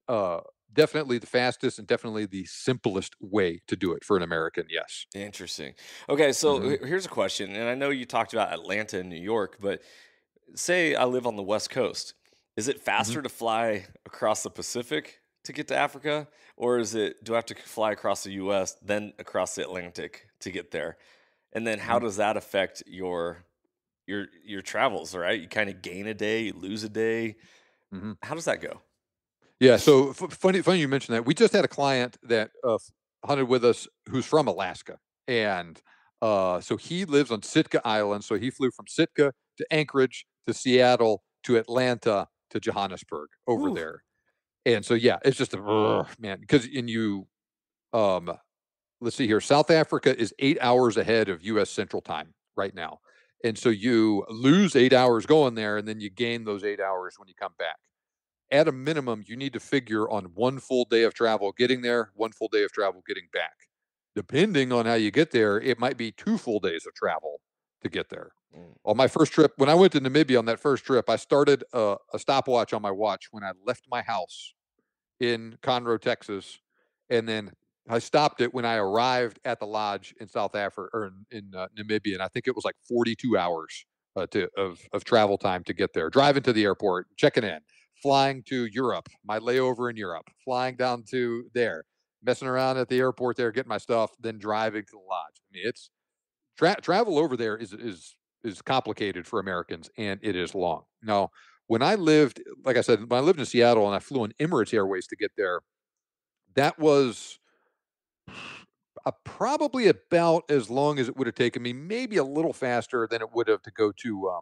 Speaker 2: uh, definitely the fastest and definitely the simplest way to do it for an American. Yes.
Speaker 1: Interesting. Okay, so
Speaker 2: Hmm.
Speaker 1: here's a question, and I know you talked about Atlanta and New York, but say I live on the West Coast. Is it
Speaker 2: Hmm.
Speaker 1: faster to fly across the Pacific to get to Africa, or do I have to fly across the U.S. then across the Atlantic to get there? And then how
Speaker 2: Hmm.
Speaker 1: does that affect your travels? Right, you kind of gain a day, you lose a day.
Speaker 2: Hmm.
Speaker 1: How does that go?
Speaker 2: Yeah. So funny you mentioned that. We just had a client that hunted with us who's from Alaska, and so he lives on Sitka Island. So he flew from Sitka to Anchorage to Seattle to Atlanta to Johannesburg over
Speaker 1: Whew.
Speaker 2: there. And so, yeah, it's just man, because um, let's see here. South Africa is 8 hours ahead of US Central Time right now. And so you lose 8 hours going there, and then you gain those 8 hours when you come back. At a minimum, you need to figure on one full day of travel getting there, one full day of travel getting back. Depending on how you get there, it might be 2 full days of travel to get there.
Speaker 1: Mm.
Speaker 2: On my first trip, when I went to Namibia on that first trip, I started a stopwatch on my watch when I left my house in Conroe, Texas, and then I stopped it when I arrived at the lodge in South Africa or in Namibia, and I think it was like 42 hours of travel time to get there. Driving to the airport, checking in, flying to Europe, my layover in Europe, flying down to there, messing around at the airport there, getting my stuff, then driving to the lodge. I mean, it's travel over there is complicated for Americans, and it is long. Now, when I lived, like I said, when I lived in Seattle and I flew on Emirates Airways to get there, that was probably about as long as it would have taken me, maybe a little faster than it would have to go to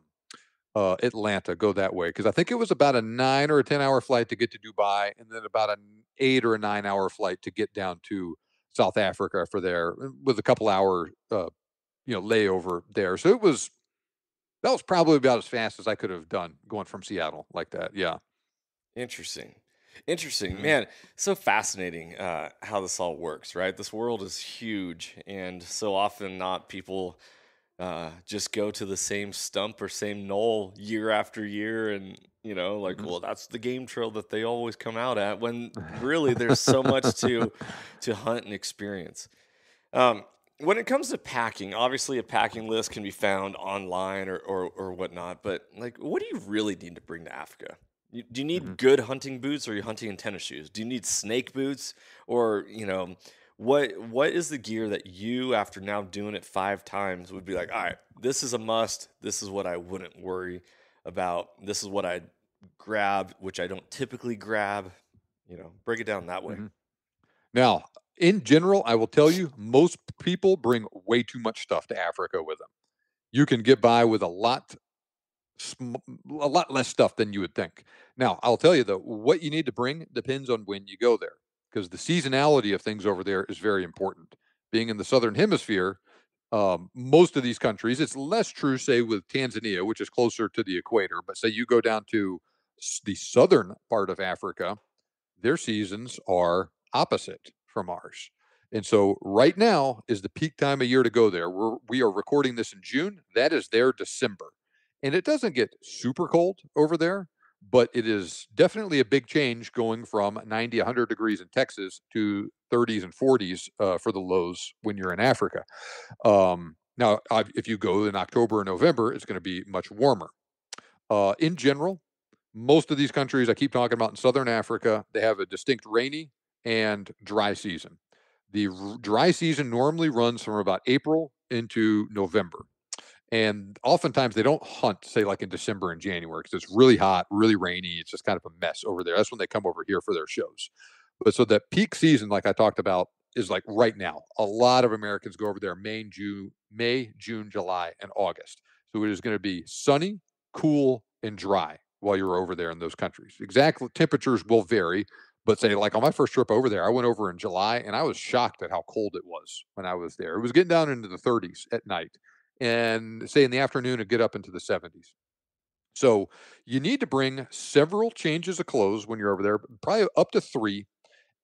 Speaker 2: Atlanta, go that way. Because I think it was about a 9 or a 10 hour flight to get to Dubai, and then about an 8 or a 9 hour flight to get down to South Africa for there, with a couple hour layover there. So that was probably about as fast as I could have done going from Seattle like that. Yeah.
Speaker 1: Interesting. Interesting.
Speaker 2: Mhm.
Speaker 1: Man, so fascinating how this all works, right? This world is huge, and so often not people just go to the same stump or same knoll year after year and, like,
Speaker 2: Mhm.
Speaker 1: well, that's the game trail that they always come out at when really there's so much to hunt and experience. Um, when it comes to packing, obviously a packing list can be found online or whatnot, but like, what do you really need to bring to Africa? Do you
Speaker 2: Mhm.
Speaker 1: need good hunting boots, or are you hunting in tennis shoes? Do you need snake boots, or what is the gear that you, after now doing it 5 times, would be like, all right, this is a must. This is what I wouldn't worry about. This is what I grab, which I don't typically grab. Break it down that way.
Speaker 2: Mhm. Now, in general, I will tell you, most people bring way too much stuff to Africa with them. You can get by with sm- a lot less stuff than you would think. Now, I'll tell you though, what you need to bring depends on when you go there, because the seasonality of things over there is very important. Being in the southern hemisphere, most of these countries, it's less true, say, with Tanzania, which is closer to the equator. But say you go down to the southern part of Africa, their seasons are opposite from ours. And so right now is the peak time of year to go there. We are recording this in June. That is their December. And it doesn't get super cold over there, but it is definitely a big change going from 90, 100 degrees in Texas to 30s and 40s for the lows when you're in Africa. Now, if you go in October or November, it's going to be much warmer. In general, most of these countries I keep talking about in Southern Africa, they have a distinct rainy and dry season. The dry season normally runs from about April into November. And oftentimes they don't hunt, say, like in December and January, because it's really hot, really rainy. It's just kind of a mess over there. That's when they come over here for their shows. But so that peak season, like I talked about, is like right now. A lot of Americans go over there May, June, July, and August. So it is going to be sunny, cool, and dry while you're over there in those countries. Exact temperatures will vary, but say like on my first trip over there, I went over in July and I was shocked at how cold it was when I was there. It was getting down into the 30s at night, and say in the afternoon it get up into the 70s. So you need to bring several changes of clothes when you're over there, probably up to three,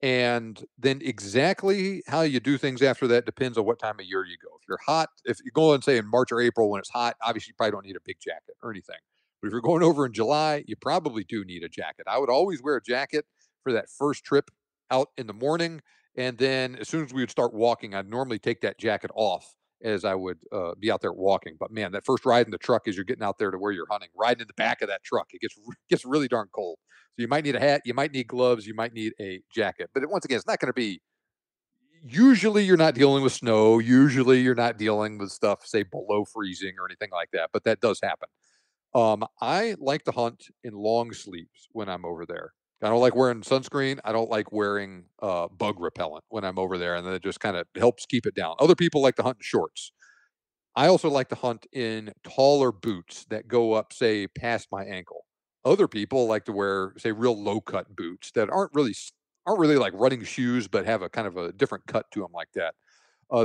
Speaker 2: and then exactly how you do things after that depends on what time of year you go. If you're hot, if you go and say in March or April when it's hot, obviously you probably don't need a big jacket or anything. But if you're going over in July, you probably do need a jacket. I would always wear a jacket for that first trip out in the morning. And then as soon as we would start walking, I'd normally take that jacket off as I would be out there walking. But man, that first ride in the truck as you're getting out there to where you're hunting, riding in the back of that truck, it gets really darn cold. So you might need a hat, you might need gloves, you might need a jacket. But once again, it's not going to be. Usually, you're not dealing with snow. Usually, you're not dealing with stuff, say, below freezing or anything like that. But that does happen. I like to hunt in long sleeves when I'm over there. I don't like wearing sunscreen. I don't like wearing bug repellent when I'm over there, and then it just kind of helps keep it down. Other people like to hunt in shorts. I also like to hunt in taller boots that go up, say, past my ankle. Other people like to wear, say, real low cut boots that aren't really like running shoes, but have a kind of a different cut to them like that.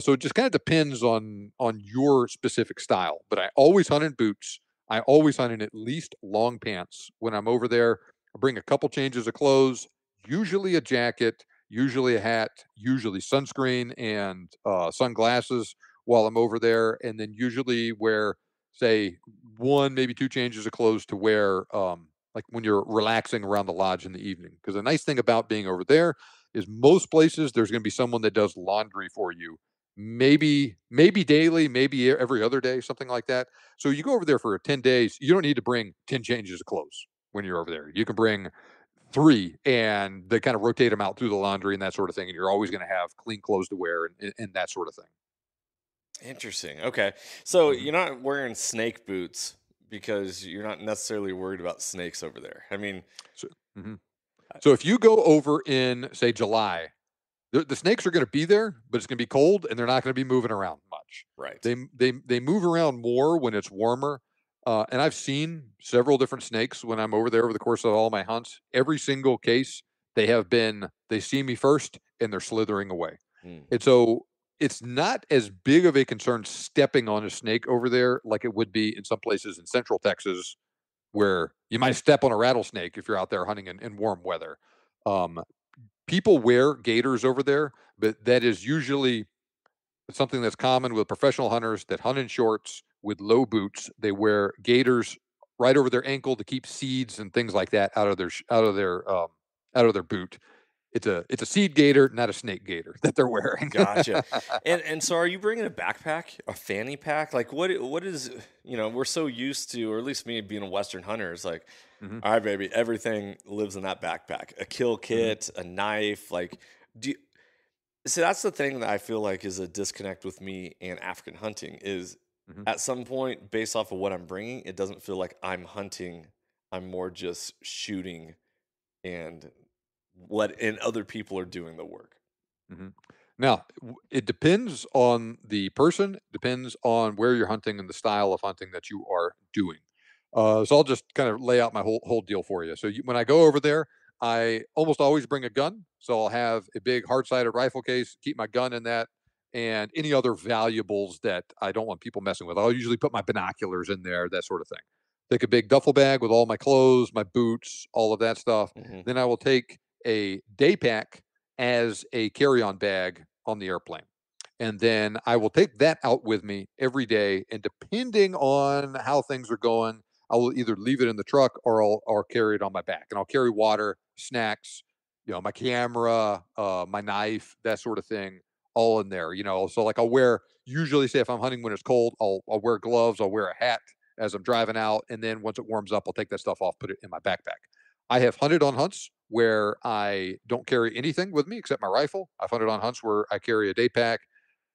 Speaker 2: So it just kind of depends on your specific style. But I always hunt in boots. I always hunt in at least long pants when I'm over there. I bring a couple changes of clothes, usually a jacket, usually a hat, usually sunscreen and sunglasses while I'm over there, and then usually wear, say, one maybe two changes of clothes to wear like when you're relaxing around the lodge in the evening. Because the nice thing about being over there is most places there's going to be someone that does laundry for you, maybe daily, maybe every other day, something like that. So you go over there for 10 days, you don't need to bring 10 changes of clothes when you're over there. You can bring 3 and they kind of rotate them out through the laundry and that sort of thing, and you're always going to have clean clothes to wear and that sort of thing.
Speaker 1: Interesting. Okay. So
Speaker 2: Mhm.
Speaker 1: you're not wearing snake boots because you're not necessarily worried about snakes over there. I mean,
Speaker 2: So, mhm.
Speaker 1: I-
Speaker 2: So if you go over in, say, July, the snakes are going to be there, but it's going to be cold, and they're not going to be moving around much.
Speaker 1: right.
Speaker 2: They move around more when it's warmer. And I've seen several different snakes when I'm over there over the course of all my hunts. Every single case, they see me first, and they're slithering away.
Speaker 1: Hmm.
Speaker 2: And so it's not as big of a concern stepping on a snake over there like it would be in some places in Central Texas, where you might step on a rattlesnake if you're out there hunting in warm weather. Um, People wear gaiters over there, but that is usually something that's common with professional hunters that hunt in shorts with low boots. They wear gaiters right over their ankle to keep seeds and things like that out of their boot. It's a seed gaiter, not a snake gaiter that they're wearing.
Speaker 1: Gotcha. And so are you bringing a backpack, a fanny pack? Like what is, we're so used to, or at least me being a Western hunter, is like,
Speaker 2: Mhm,
Speaker 1: all right, baby, everything lives in that backpack. A kill
Speaker 2: mhm,
Speaker 1: kit, a knife, like do you, see that's the thing that I feel like is a disconnect with me and African hunting is
Speaker 2: mhm.
Speaker 1: at some point based off of what I'm bringing, it doesn't feel like I'm hunting. I'm more just shooting and other people are doing the work.
Speaker 2: Mhm. Now, it depends on the person, depends on where you're hunting and the style of hunting that you are doing. So I'll just kind of lay out my whole deal for you. So when I go over there, I almost always bring a gun. So I'll have a big hard-sided rifle case, keep my gun in that, and any other valuables that I don't want people messing with. I'll usually put my binoculars in there, that sort of thing. Take a big duffel bag with all my clothes, my boots, all of that stuff.
Speaker 1: Hmm.
Speaker 2: Then I will take a day pack as a carry-on bag on the airplane. And then I will take that out with me every day. And depending on how things are going, I will either leave it in the truck or carry it on my back. And I'll carry water, snacks, my camera, my knife, that sort of thing, all in there. So like I'll wear usually say if I'm hunting when it's cold, I'll wear gloves, I'll wear a hat as I'm driving out, and then once it warms up, I'll take that stuff off, put it in my backpack. I have hunted on hunts where I don't carry anything with me except my rifle. I've hunted on hunts where I carry a day pack.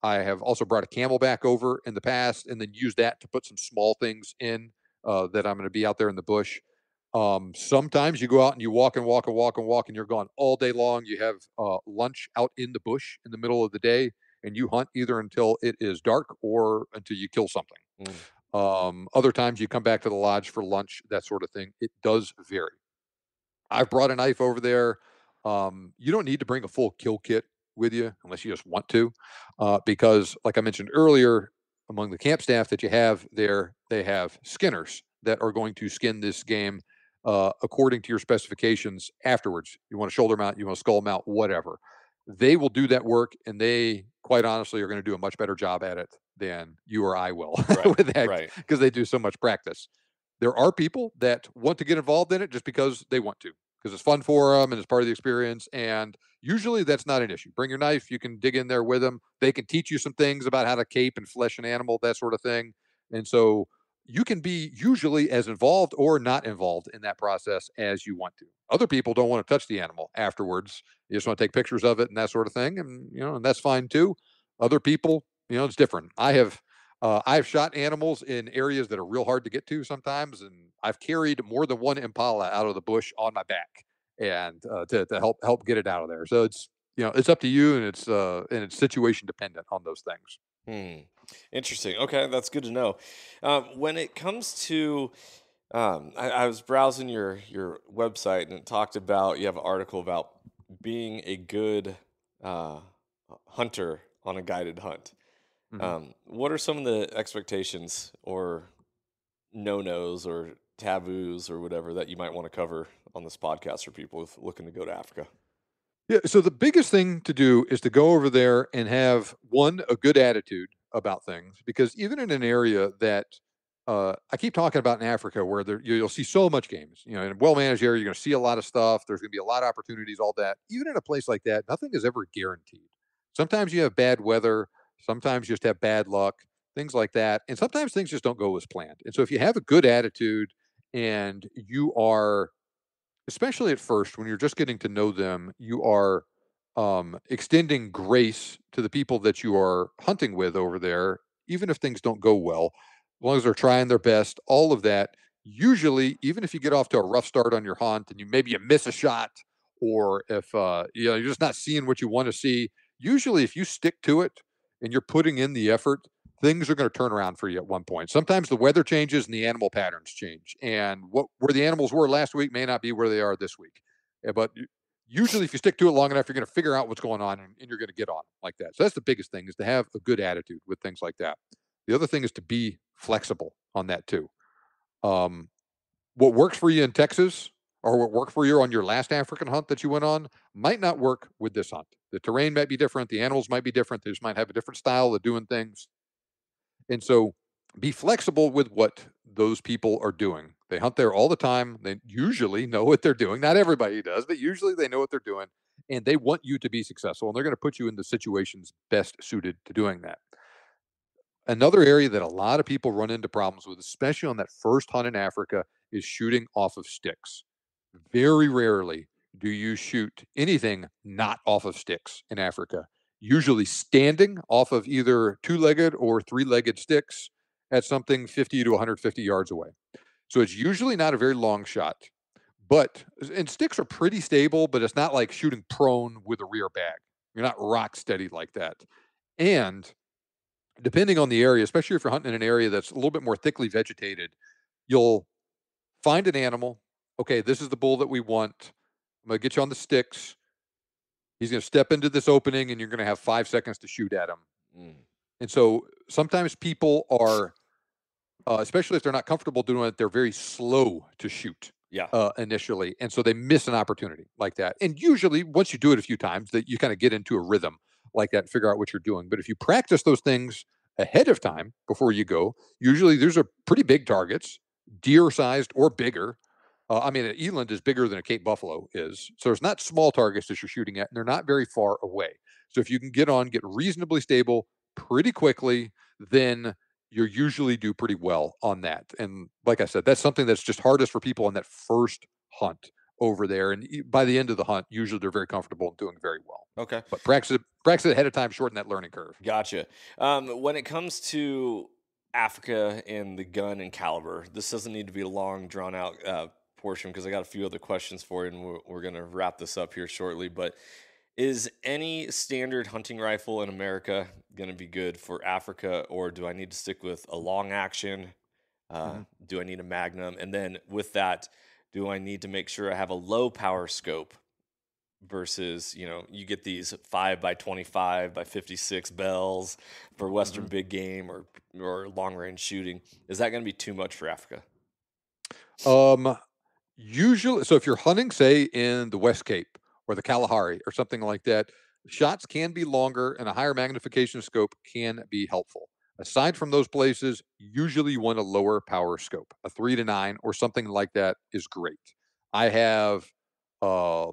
Speaker 2: I have also brought a camelback over in the past and then used that to put some small things in that I'm going to be out there in the bush. Sometimes you go out and you walk and walk and walk and walk and you're gone all day long. You have lunch out in the bush in the middle of the day and you hunt either until it is dark or until you kill something.
Speaker 1: Mm.
Speaker 2: Other times you come back to the lodge for lunch, that sort of thing. It does vary. I've brought a knife over there. You don't need to bring a full kill kit with you unless you just want to, because, like I mentioned earlier, among the camp staff that you have there, they have skinners that are going to skin this game according to your specifications afterwards. You want a shoulder mount, you want a skull mount, whatever. They will do that work, and they, quite honestly, are going to do a much better job at it than you or I will
Speaker 1: Right.
Speaker 2: with that
Speaker 1: Right.
Speaker 2: because they do so much practice. There are people that want to get involved in it just because they want to, because it's fun for them and it's part of the experience. And usually that's not an issue. Bring your knife, you can dig in there with them. They can teach you some things about how to cape and flesh an animal, that sort of thing. And so you can be usually as involved or not involved in that process as you want to. Other people don't want to touch the animal afterwards. You just want to take pictures of it and that sort of thing. And that's fine too. Other people, it's different. I've shot animals in areas that are real hard to get to sometimes, and I've carried more than one impala out of the bush on my back and to help get it out of there. So it's up to you, and it's situation dependent on those things.
Speaker 1: Hmm. Interesting. Okay, that's good to know. When it comes to I was browsing your website and it talked about you have an article about being a good uh, hunter on a guided hunt.
Speaker 2: Mhm.
Speaker 1: What are some of the expectations or no nos or taboos or whatever that you might want to cover on this podcast for people looking to go to Africa?
Speaker 2: Yeah, so the biggest thing to do is to go over there and have one a good attitude about things because even in an area that I keep talking about in Africa where you'll see so much games, in a well-managed area, you're going to see a lot of stuff. There's going to be a lot of opportunities, all that. Even in a place like that, nothing is ever guaranteed. Sometimes you have bad weather, sometimes you just have bad luck, things like that, and sometimes things just don't go as planned. And so if you have a good attitude and you are, especially at first when you're just getting to know them, you are extending grace to the people that you are hunting with over there, even if things don't go well, as long as they're trying their best, all of that. Usually, even if you get off to a rough start on your hunt and you miss a shot, or if you're just not seeing what you want to see, usually if you stick to it and you're putting in the effort, things are going to turn around for you at one point. Sometimes the weather changes and the animal patterns change, and what where the animals were last week may not be where they are this week. But usually, if you stick to it long enough, you're going to figure out what's going on, and you're going to get on like that. So that's the biggest thing, is to have a good attitude with things like that. The other thing is to be flexible on that too. Um, what works for you in Texas or what worked for you on your last African hunt that you went on might not work with this hunt. The terrain might be different. The animals might be different. They just might have a different style of doing things. And so be flexible with what those people are doing. They hunt there all the time. They usually know what they're doing. Not everybody does, but usually they know what they're doing, and they want you to be successful. And they're going to put you in the situations best suited to doing that. Another area that a lot of people run into problems with, especially on that first hunt in Africa, is shooting off of sticks. Very rarely do you shoot anything not off of sticks in Africa. Usually standing off of either two-legged or three-legged sticks at something 50 to 150 yards away. So it's usually not a very long shot. But and sticks are pretty stable, but it's not like shooting prone with a rear bag. You're not rock steady like that. And depending on the area, especially if you're hunting in an area that's a little bit more thickly vegetated, you'll find an animal. Okay, this is the bull that we want. I'm going to get you on the sticks. He's going to step into this opening and you're going to have 5 seconds to shoot at him.
Speaker 1: Mm,
Speaker 2: And so sometimes people are, especially if they're not comfortable doing it, they're very slow to shoot
Speaker 1: yeah.
Speaker 2: initially. And so they miss an opportunity like that. And usually, once you do it a few times, that you kind of get into a rhythm like that and figure out what you're doing. But if you practice those things ahead of time before you go, usually these are pretty big targets, deer sized or bigger. I mean, an eland is bigger than a Cape buffalo is. So it's not small targets that you're shooting at, and they're not very far away. So if you can get reasonably stable pretty quickly, then you usually do pretty well on that. And like I said, that's something that's just hardest for people on that first hunt over there. And by the end of the hunt, usually they're very comfortable and doing very well.
Speaker 1: Okay.
Speaker 2: But practice it ahead of time, shorten that learning curve.
Speaker 1: Gotcha. When it comes to Africa and the gun and caliber, this doesn't need to be a long, drawn out portion because I got a few other questions for you, and we're going to wrap this up here shortly. But is any standard hunting rifle in America going to be good for Africa, or do I need to stick with a long action?
Speaker 2: Mhm.
Speaker 1: Do I need a Magnum? And then with that, do I need to make sure I have a low power scope versus, you get these 5 by 25 by 56 bells for Western
Speaker 2: Mhm.
Speaker 1: big game or long range shooting? Is that going to be too much for Africa?
Speaker 2: Um, Usually, so if you're hunting, say in the West Cape or the Kalahari or something like that, shots can be longer and a higher magnification scope can be helpful. Aside from those places, usually you want a lower power scope. A 3 to 9 or something like that is great. I have,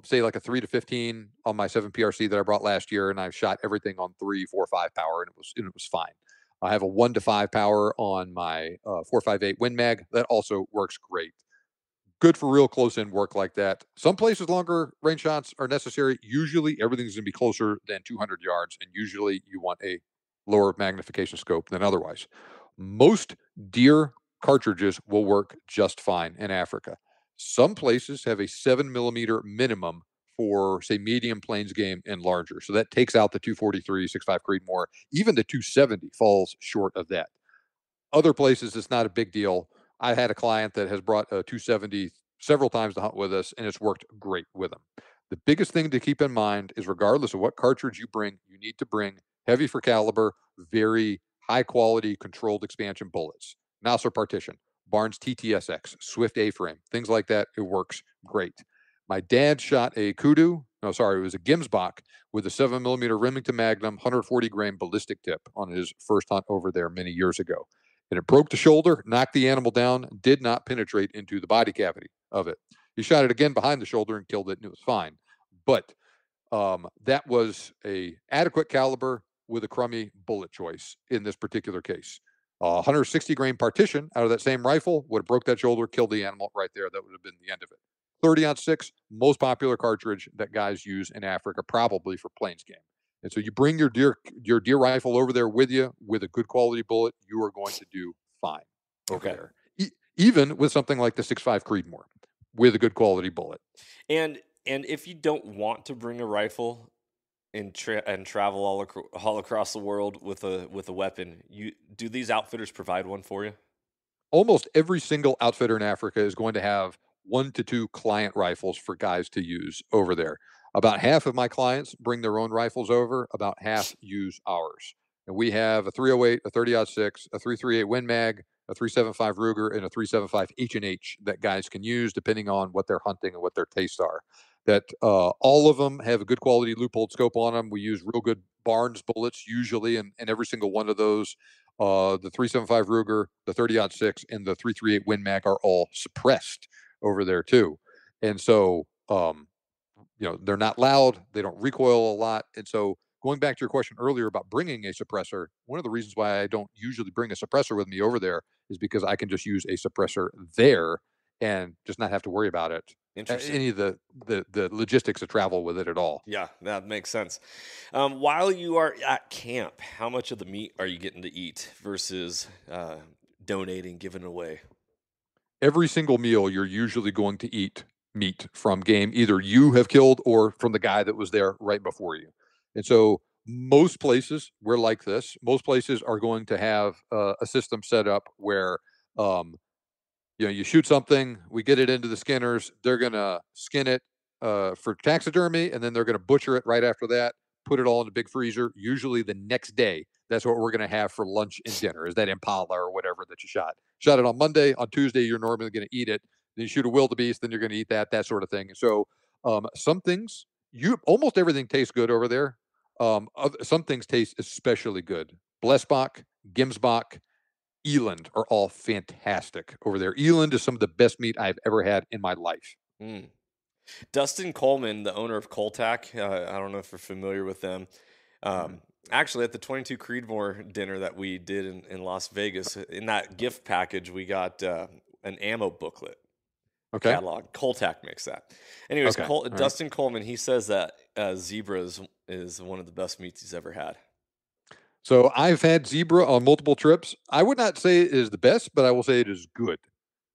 Speaker 2: say, like a 3 to 15 on my 7 PRC that I brought last year, and I've shot everything on 3, 4, 5 power, and it was fine. I have a 1 to 5 power on my 458 Win Mag that also works great. Good for real close in work like that. Some places longer range shots are necessary. Usually everything's going to be closer than 200 yards, and usually you want a lower magnification scope than otherwise. Most deer cartridges will work just fine in Africa. Some places have a 7 millimeter minimum for, say, medium plains game and larger. So that takes out the 243, 6.5 Creedmoor. Even the 270 falls short of that. Other places, it's not a big deal. I had a client that has brought a 270 several times to hunt with us, and it's worked great with them. The biggest thing to keep in mind is regardless of what cartridge you bring, you need to bring heavy for caliber, very high quality controlled expansion bullets. Nosler partition, Barnes TTSX, Swift A-frame, things like that. It works great. My dad shot a kudu. No, sorry, it was a Gimsbach with a 7mm Remington Magnum 140 grain ballistic tip on his first hunt over there many years ago. And it broke the shoulder, knocked the animal down, did not penetrate into the body cavity of it. He shot it again behind the shoulder and killed it, and it was fine. But that was a adequate caliber with a crummy bullet choice in this particular case. 160 grain partition out of that same rifle would have broke that shoulder, killed the animal right there. That would have been the end of it. 30-06, most popular cartridge that guys use in Africa, probably for plains game. And so you bring your deer rifle over there with you with a good quality bullet, you are going to do fine over
Speaker 1: Okay.
Speaker 2: there. Even with something like the 6.5 Creedmoor with a good quality bullet.
Speaker 1: And if you don't want to bring a rifle and travel all across the world with a weapon, you do these outfitters provide one for you?
Speaker 2: Almost every single outfitter in Africa is going to have 1 to 2 client rifles for guys to use over there. About half of my clients bring their own rifles over, about half use ours. And we have a 308, a 30-06, a 338 Win Mag, a 375 Ruger, and a 375 H&H that guys can use depending on what they're hunting and what their tastes are. That all of them have a good quality loophole scope on them. We use real good Barnes bullets usually in every single one of those. The 375 Ruger, the 30-06, and the 338 Win Mag are all suppressed over there too. And so, they're not loud, they don't recoil a lot. And so, going back to your question earlier about bringing a suppressor, one of the reasons why I don't usually bring a suppressor with me over there is because I can just use a suppressor there and just not have to worry about it.
Speaker 1: Interesting.
Speaker 2: Any of the logistics of travel with it at all.
Speaker 1: Yeah, that makes sense. While you are at camp, how much of the meat are you getting to eat versus donating, giving away?
Speaker 2: Every single meal you're usually going to eat meat from game either you have killed or from the guy that was there right before you. And so most places we're like this. Most places are going to have a system set up where um, you shoot something, we get it into the skinners, they're gonna skin it for taxidermy, and then they're gonna butcher it right after that, put it all in the big freezer. Usually the next day, that's what we're gonna have for lunch and dinner. Is that impala or whatever that you shot? Shot it on Monday. On Tuesday, you're normally gonna eat it. Then you shoot a wildebeest, then you're gonna eat that sort of thing. So some things, you almost everything tastes good over there. Some things taste especially good. Blessbach, Gimsbach, Eland are all fantastic over there. Eland is some of the best meat I've ever had in my life.
Speaker 1: Mm. Dustin Coleman, the owner of Coltac, I don't know if you're familiar with them.
Speaker 2: Mhm.
Speaker 1: Actually, at the 22 Creedmoor dinner that we did in Las Vegas, in that gift package, we got an ammo booklet, a
Speaker 2: Okay.
Speaker 1: catalog. Coltac makes that. Anyways,
Speaker 2: Okay. All right.
Speaker 1: Dustin Coleman, he says that zebra is one of the best meats he's ever had.
Speaker 2: So I've had zebra on multiple trips. I would not say it is the best, but I will say it is good.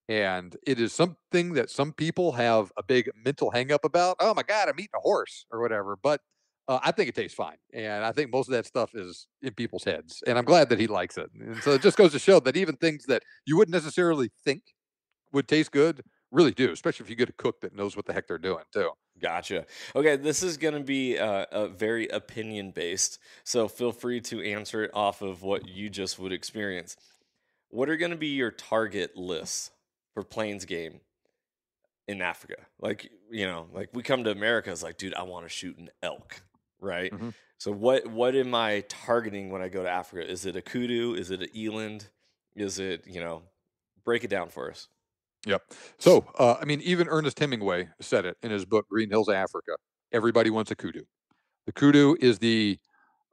Speaker 2: And it is something that some people have a big mental hang up about. Oh my God, I'm eating a horse or whatever. But I think it tastes fine. And I think most of that stuff is in people's heads. And I'm glad that he likes it. And so it just goes to show that even things that you wouldn't necessarily think would taste good really do, especially if you get a cook that knows what the heck they're doing too.
Speaker 1: Gotcha. Okay, this is going to be very opinion based, so feel free to answer it off of what you just would experience. What are going to be your target lists for plains game in Africa? Like, like we come to America, it's like, dude, I want to shoot an elk, right?
Speaker 2: Mhm.
Speaker 1: So what am I targeting when I go to Africa? Is it a kudu? Is it an eland? Is it, break it down for us.
Speaker 2: Yep. So, I mean, even Ernest Hemingway said it in his book, Green Hills, Africa. Everybody wants a kudu. The kudu is the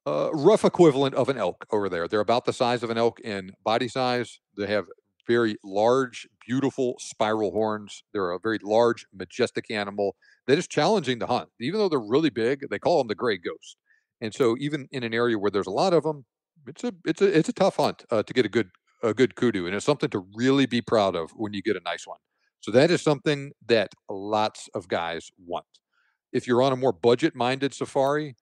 Speaker 2: rough equivalent of an elk over there. They're about the size of an elk in body size. They have very large, beautiful spiral horns. They're a very large, majestic animal that is challenging to hunt. Even though they're really big, they call them the gray ghost. And so, even in an area where there's a lot of them, it's a tough hunt to get a good kudu, and it's something to really be proud of when you get a nice one. So that is something that lots of guys want. If you're on a more budget minded safari,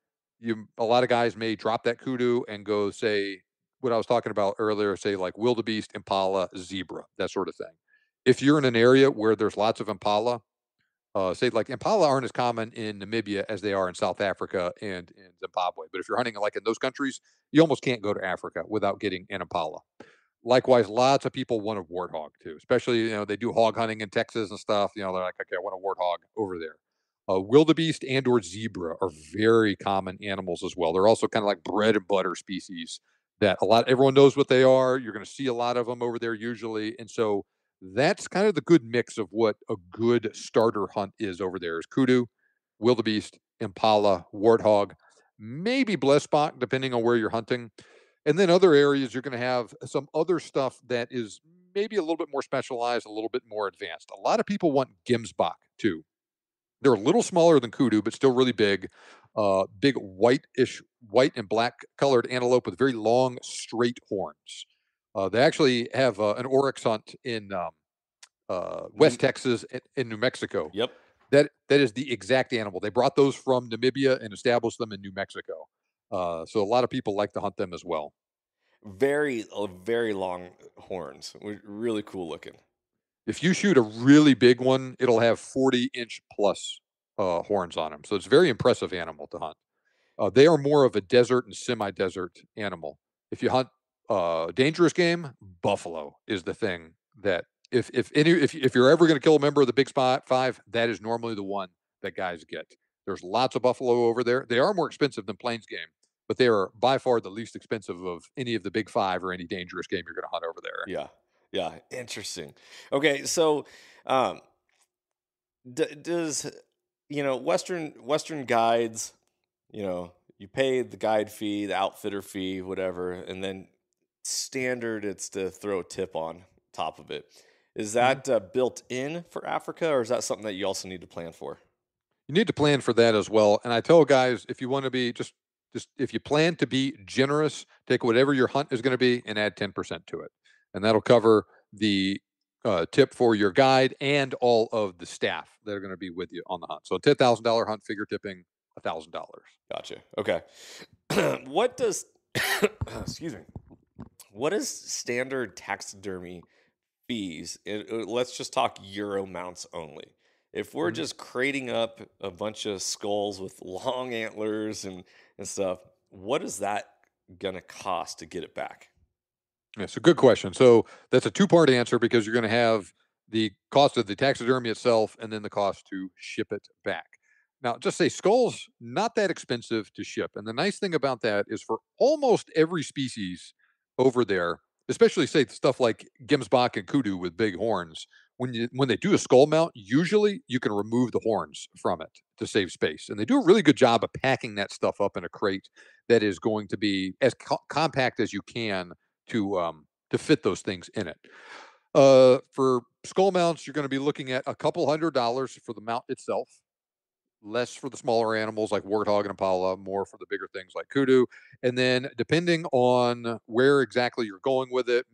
Speaker 2: a lot of guys may drop that kudu and go say what I was talking about earlier, say like wildebeest, impala, zebra, that sort of thing. If you're in an area where there's lots of impala, say like impala aren't as common in Namibia as they are in South Africa and in Zimbabwe. But if you're hunting like in those countries, you almost can't go to Africa without getting an impala. Likewise, lots of people want a warthog too, especially, they do hog hunting in Texas and stuff. They're like, okay, I want a warthog over there. Wildebeest and or zebra are very common animals as well. They're also kind of like bread and butter species that everyone knows what they are. You're going to see a lot of them over there usually, and so that's kind of the good mix of what a good starter hunt is over there: is kudu, wildebeest, impala, warthog, maybe blesbok, depending on where you're hunting. And then other areas, you're going to have some other stuff that is maybe a little bit more specialized, a little bit more advanced. A lot of people want Gemsbach too. They're a little smaller than kudu, but still really big. Big white and black colored antelope with very long, straight horns. They actually have an oryx hunt in
Speaker 1: New-
Speaker 2: West Texas and in New Mexico.
Speaker 1: Yep.
Speaker 2: That is the exact animal. They brought those from Namibia and established them in New Mexico. So a lot of people like to hunt them as well.
Speaker 1: Very long horns. Really cool looking.
Speaker 2: If you shoot a really big one, it'll have 40-inch plus horns on them. So it's a very impressive animal to hunt. They are more of a desert and semi-desert animal. If you hunt dangerous game, buffalo is the thing that if you're ever going to kill a member of the Big Spot Five, that is normally the one that guys get. There's lots of buffalo over there. They are more expensive than plains game, but they are by far the least expensive of any of the Big Five or any dangerous game you're going to hunt over there.
Speaker 1: Yeah. Yeah. Interesting. Okay. So, um, does Western guides, you pay the guide fee, the outfitter fee, whatever, and then standard it's to throw a tip on top of it. Is
Speaker 2: Mhm.
Speaker 1: that built in for Africa, or is that something that you also need to plan for?
Speaker 2: You need to plan for that as well. And I tell guys, if you want to be just if you plan to be generous, take whatever your hunt is going to be and add 10% to it. And that'll cover the tip for your guide and all of the staff that are going to be with you on the hunt. So a $10,000 hunt, figure tipping $1,000.
Speaker 1: Gotcha. Okay. What does excuse me? What is standard taxidermy fees? Let's just talk euro mounts only. If we're
Speaker 2: Mhm.
Speaker 1: just crating up a bunch of skulls with long antlers and stuff, what is that gonna cost to get it back?
Speaker 2: Yeah, so good question. So that's a two-part answer because you're going to have the cost of the taxidermy itself and then the cost to ship it back. Now, just say skulls not that expensive to ship, and the nice thing about that is for almost every species over there, especially say stuff like Gemsbach and kudu with big horns. When they do a skull mount, usually you can remove the horns from it to save space, and they do a really good job of packing that stuff up in a crate that is going to be as compact as you can to fit those things in it. For skull mounts, you're going to be looking at a couple $100 for the mount itself, less for the smaller animals like warthog and impala, more for the bigger things like kudu. And then depending on where exactly you're going with it,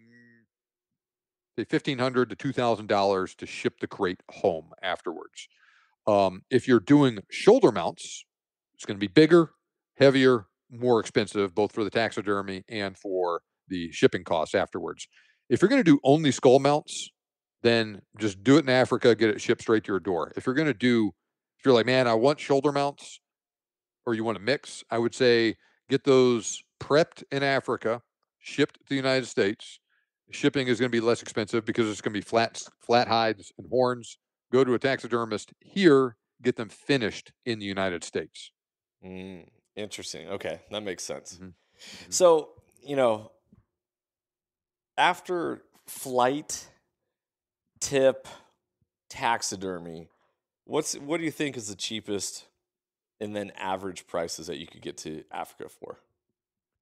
Speaker 2: say $1,500 to $2,000 to ship the crate home afterwards. If you're doing shoulder mounts, it's going to be bigger, heavier, more expensive, both for the taxidermy and for the shipping costs afterwards. If you're going to do only skull mounts, then just do it in Africa, get it shipped straight to your door. If you're like, man, I want shoulder mounts, or you want to mix, I would say get those prepped in Africa, shipped to the United States. Shipping is going to be less expensive because it's going to be flat hides and horns. Go to a taxidermist here, get them finished in the United States.
Speaker 1: Mm, interesting. Okay, that makes sense.
Speaker 2: Mhm, mhm.
Speaker 1: So, after flight, tip, taxidermy, what do you think is the cheapest and then average prices that you could get to Africa for?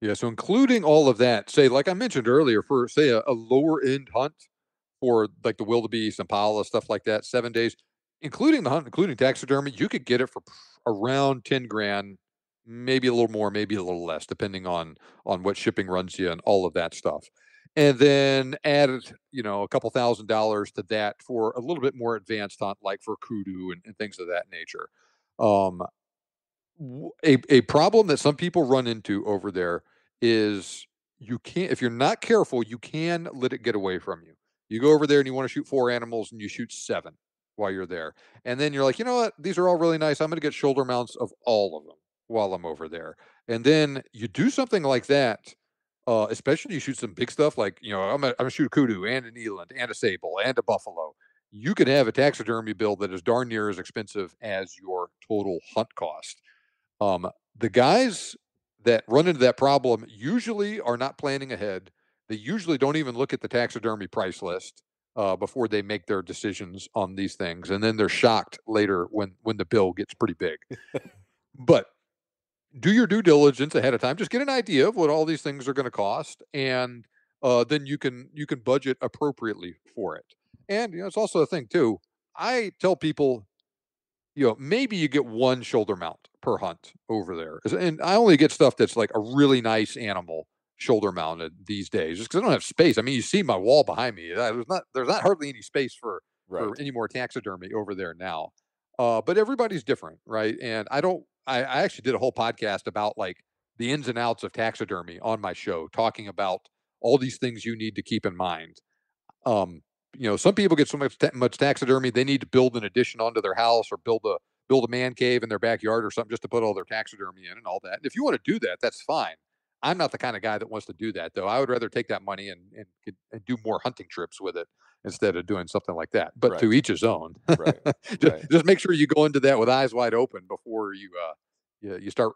Speaker 2: Yeah, so including all of that, say, like I mentioned earlier, for say a lower end hunt for like the wildebeest, impala, stuff like that, 7 days, including the hunt, including taxidermy, you could get it for around 10 grand, maybe a little more, maybe a little less, depending on what shipping runs you and all of that stuff. And then add, a couple $1,000s to that for a little bit more advanced hunt, like for kudu and things of that nature. Um, a problem that some people run into over there is you can't, if you're not careful, you can let it get away from you. You go over there and you want to shoot 4 animals and you shoot 7 while you're there. And then you're like, you know what? These are all really nice. I'm going to get shoulder mounts of all of them while I'm over there. And then you do something like that, especially you shoot some big stuff like, I'm gonna shoot a kudu and an eland and a sable and a buffalo. You could have a taxidermy bill that is darn near as expensive as your total hunt cost. The guys that run into that problem usually are not planning ahead. They usually don't even look at the taxidermy price list before they make their decisions on these things, and then they're shocked later when the bill gets pretty big. But do your due diligence ahead of time. Just get an idea of what all these things are going to cost, and then you can budget appropriately for it. And it's also a thing too. I tell people, maybe you get one shoulder mount per hunt over there. And I only get stuff that's like a really nice animal shoulder mounted these days, just because I don't have space. I mean, you see my wall behind me. There's not hardly any space for
Speaker 1: Right.
Speaker 2: any more taxidermy over there now. But everybody's different, right? And I actually did a whole podcast about like the ins and outs of taxidermy on my show, talking about all these things you need to keep in mind. um, some people get so much taxidermy they need to build an addition onto their house or build a man cave in their backyard or something just to put all their taxidermy in and all that. And if you want to do that, that's fine. I'm not the kind of guy that wants to do that though. I would rather take that money and do more hunting trips with it instead of doing something like that. But to
Speaker 1: Right.
Speaker 2: each his own.
Speaker 1: Right.
Speaker 2: just,
Speaker 1: Right.
Speaker 2: just make sure you go into that with eyes wide open before you start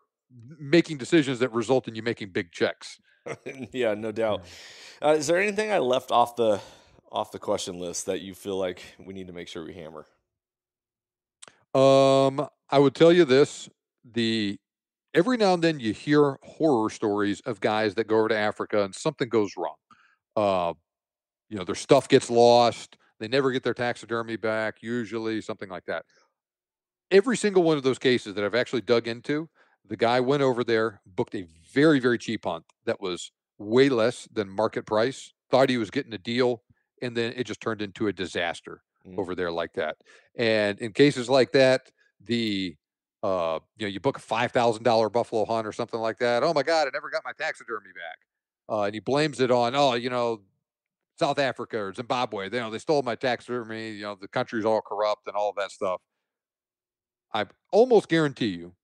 Speaker 2: making decisions that result in you making big checks.
Speaker 1: Yeah, no doubt.
Speaker 2: Yeah.
Speaker 1: Is there anything I left off the question list that you feel like we need to make sure we hammer?
Speaker 2: I would tell you this: the every now and then you hear horror stories of guys that go over to Africa and something goes wrong. Uh, their stuff gets lost. They never get their taxidermy back. Usually, something like that. Every single one of those cases that I've actually dug into, the guy went over there, booked a very, very cheap hunt that was way less than market price, thought he was getting a deal, and then it just turned into a disaster
Speaker 1: Mm.
Speaker 2: over there like that. And in cases like that, you book a $5,000 buffalo hunt or something like that. Oh my God, I never got my taxidermy back. And he blames it on, South Africa or Zimbabwe. They stole my taxidermy. The country's all corrupt and all of that stuff. I almost guarantee you,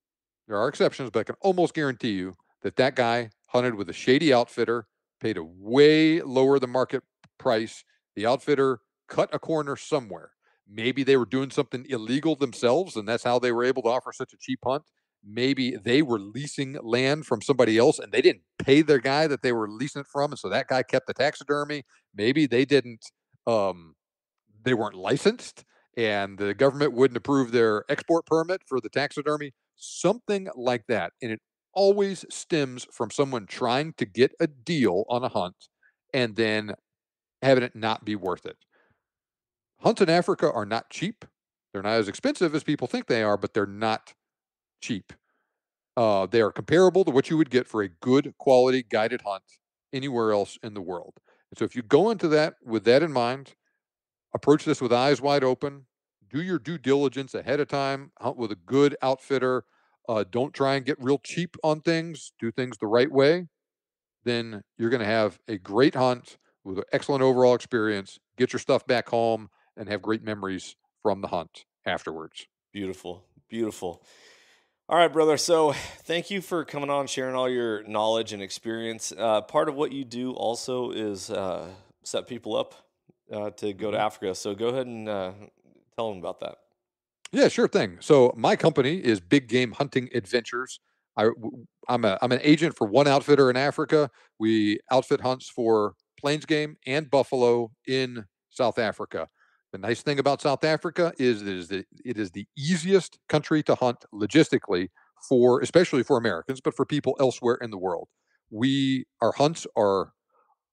Speaker 2: there are exceptions, but I can almost guarantee you that that guy hunted with a shady outfitter, paid a way lower than market price. The outfitter cut a corner somewhere. Maybe they were doing something illegal themselves, and that's how they were able to offer such a cheap hunt. Maybe they were leasing land from somebody else and they didn't pay their guy that they were leasing it from. And so that guy kept the taxidermy. Maybe um, they weren't licensed and the government wouldn't approve their export permit for the taxidermy, something like that. And it always stems from someone trying to get a deal on a hunt and then having it not be worth it. Hunts in Africa are not cheap. They're not as expensive as people think they are, but they're not cheap. They are comparable to what you would get for a good quality guided hunt anywhere else in the world. And so if you go into that with that in mind, approach this with eyes wide open. Do your due diligence ahead of time. Hunt with a good outfitter. Don't try and get real cheap on things. Do things the right way. Then you're going to have a great hunt with an excellent overall experience. Get your stuff back home and have great memories from the hunt afterwards.
Speaker 1: Beautiful. Beautiful. All right, brother. So thank you for coming on, sharing all your knowledge and experience. Part of what you do also is set people up to go to
Speaker 2: Mhm.
Speaker 1: Africa. So go ahead and tell them about that.
Speaker 2: Yeah, sure thing. So my company is Big Game Hunting Adventures. I'm an agent for one outfitter in Africa. We outfit hunts for plains game and buffalo in South Africa. The nice thing about South Africa is it is the easiest country to hunt logistically for, especially for Americans, but for people elsewhere in the world. Our hunts are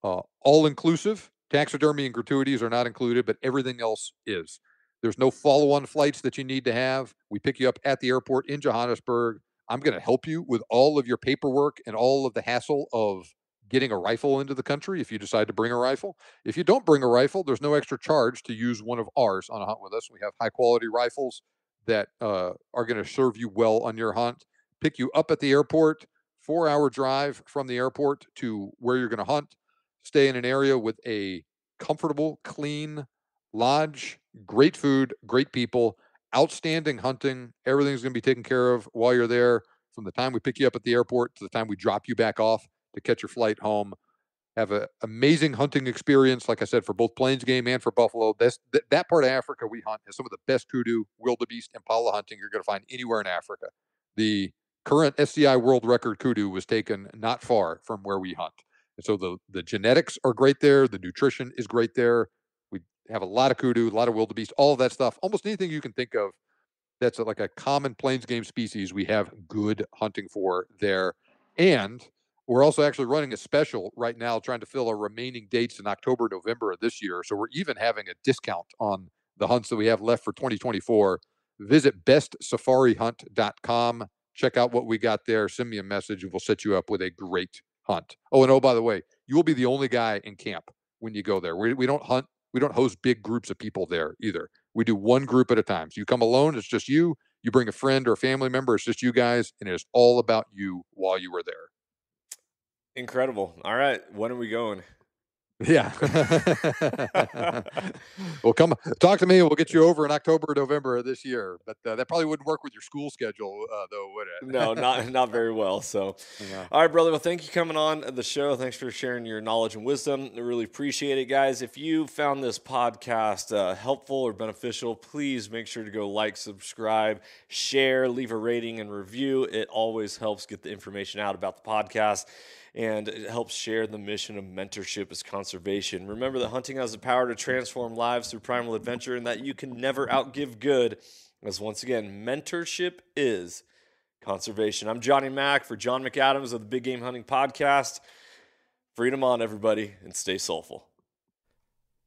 Speaker 2: all inclusive. Taxidermy and gratuities are not included, but everything else is. There's no follow on flights that you need to have. We pick you up at the airport in Johannesburg. I'm going to help you with all of your paperwork and all of the hassle of getting a rifle into the country if you decide to bring a rifle. If you don't bring a rifle, there's no extra charge to use one of ours on a hunt with us. We have high quality rifles that are going to serve you well on your hunt. Pick you up at the airport, 4-hour drive from the airport to where you're going to hunt. Stay in an area with a comfortable, clean lodge, great food, great people, outstanding hunting. Everything's going to be taken care of while you're there, from the time we pick you up at the airport to the time we drop you back off to catch your flight home. Have an amazing hunting experience, like I said, for both plains game and for buffalo. That part of Africa we hunt has some of the best kudu, wildebeest, impala hunting you're going to find anywhere in Africa. The current SCI world record kudu was taken not far from where we hunt. And so the genetics are great there. The nutrition is great there. We have a lot of kudu, a lot of wildebeest, all of that stuff. Almost anything you can think of that's like a common plains game species, we have good hunting for there. And we're also actually running a special right now, trying to fill our remaining dates in October, November of this year. So we're even having a discount on the hunts that we have left for 2024. Visit bestsafarihunt.com. Check out what we got there. Send me a message and we'll set you up with a great hunt. Oh, and by the way, you will be the only guy in camp when you go there. We don't hunt. We don't host big groups of people there either. We do one group at a time. So you come alone, it's just you. You bring a friend or a family member, it's just you guys, and it is all about you while you are there.
Speaker 1: Incredible. All right. When are we going?
Speaker 2: Yeah. Well, come talk to me. We'll get you over in October or November of this year. But that probably wouldn't work with your school schedule, though, would it?
Speaker 1: No, not very well. So, yeah. All right, brother. Well, thank you for coming on the show. Thanks for sharing your knowledge and wisdom. I really appreciate it, guys. If you found this podcast helpful or beneficial, please make sure to go like, subscribe, share, leave a rating and review. It always helps get the information out about the podcast. And it helps share the mission of mentorship as conservation. Remember that hunting has the power to transform lives through primal adventure, and that you can never outgive good, as once again, mentorship is conservation. I'm Johnny Mack for John McAdams of the Big Game Hunting Podcast. Freedom on, everybody, and stay soulful.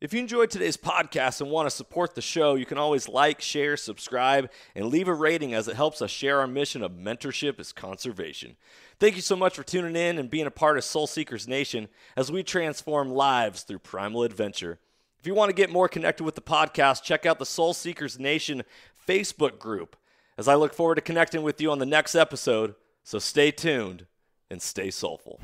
Speaker 1: If you enjoyed today's podcast and want to support the show, you can always like, share, subscribe, and leave a rating, as it helps us share our mission of mentorship as conservation. Thank you so much for tuning in and being a part of Soul Seekers Nation as we transform lives through primal adventure. If you want to get more connected with the podcast, check out the Soul Seekers Nation Facebook group, as I look forward to connecting with you on the next episode. So stay tuned and stay soulful.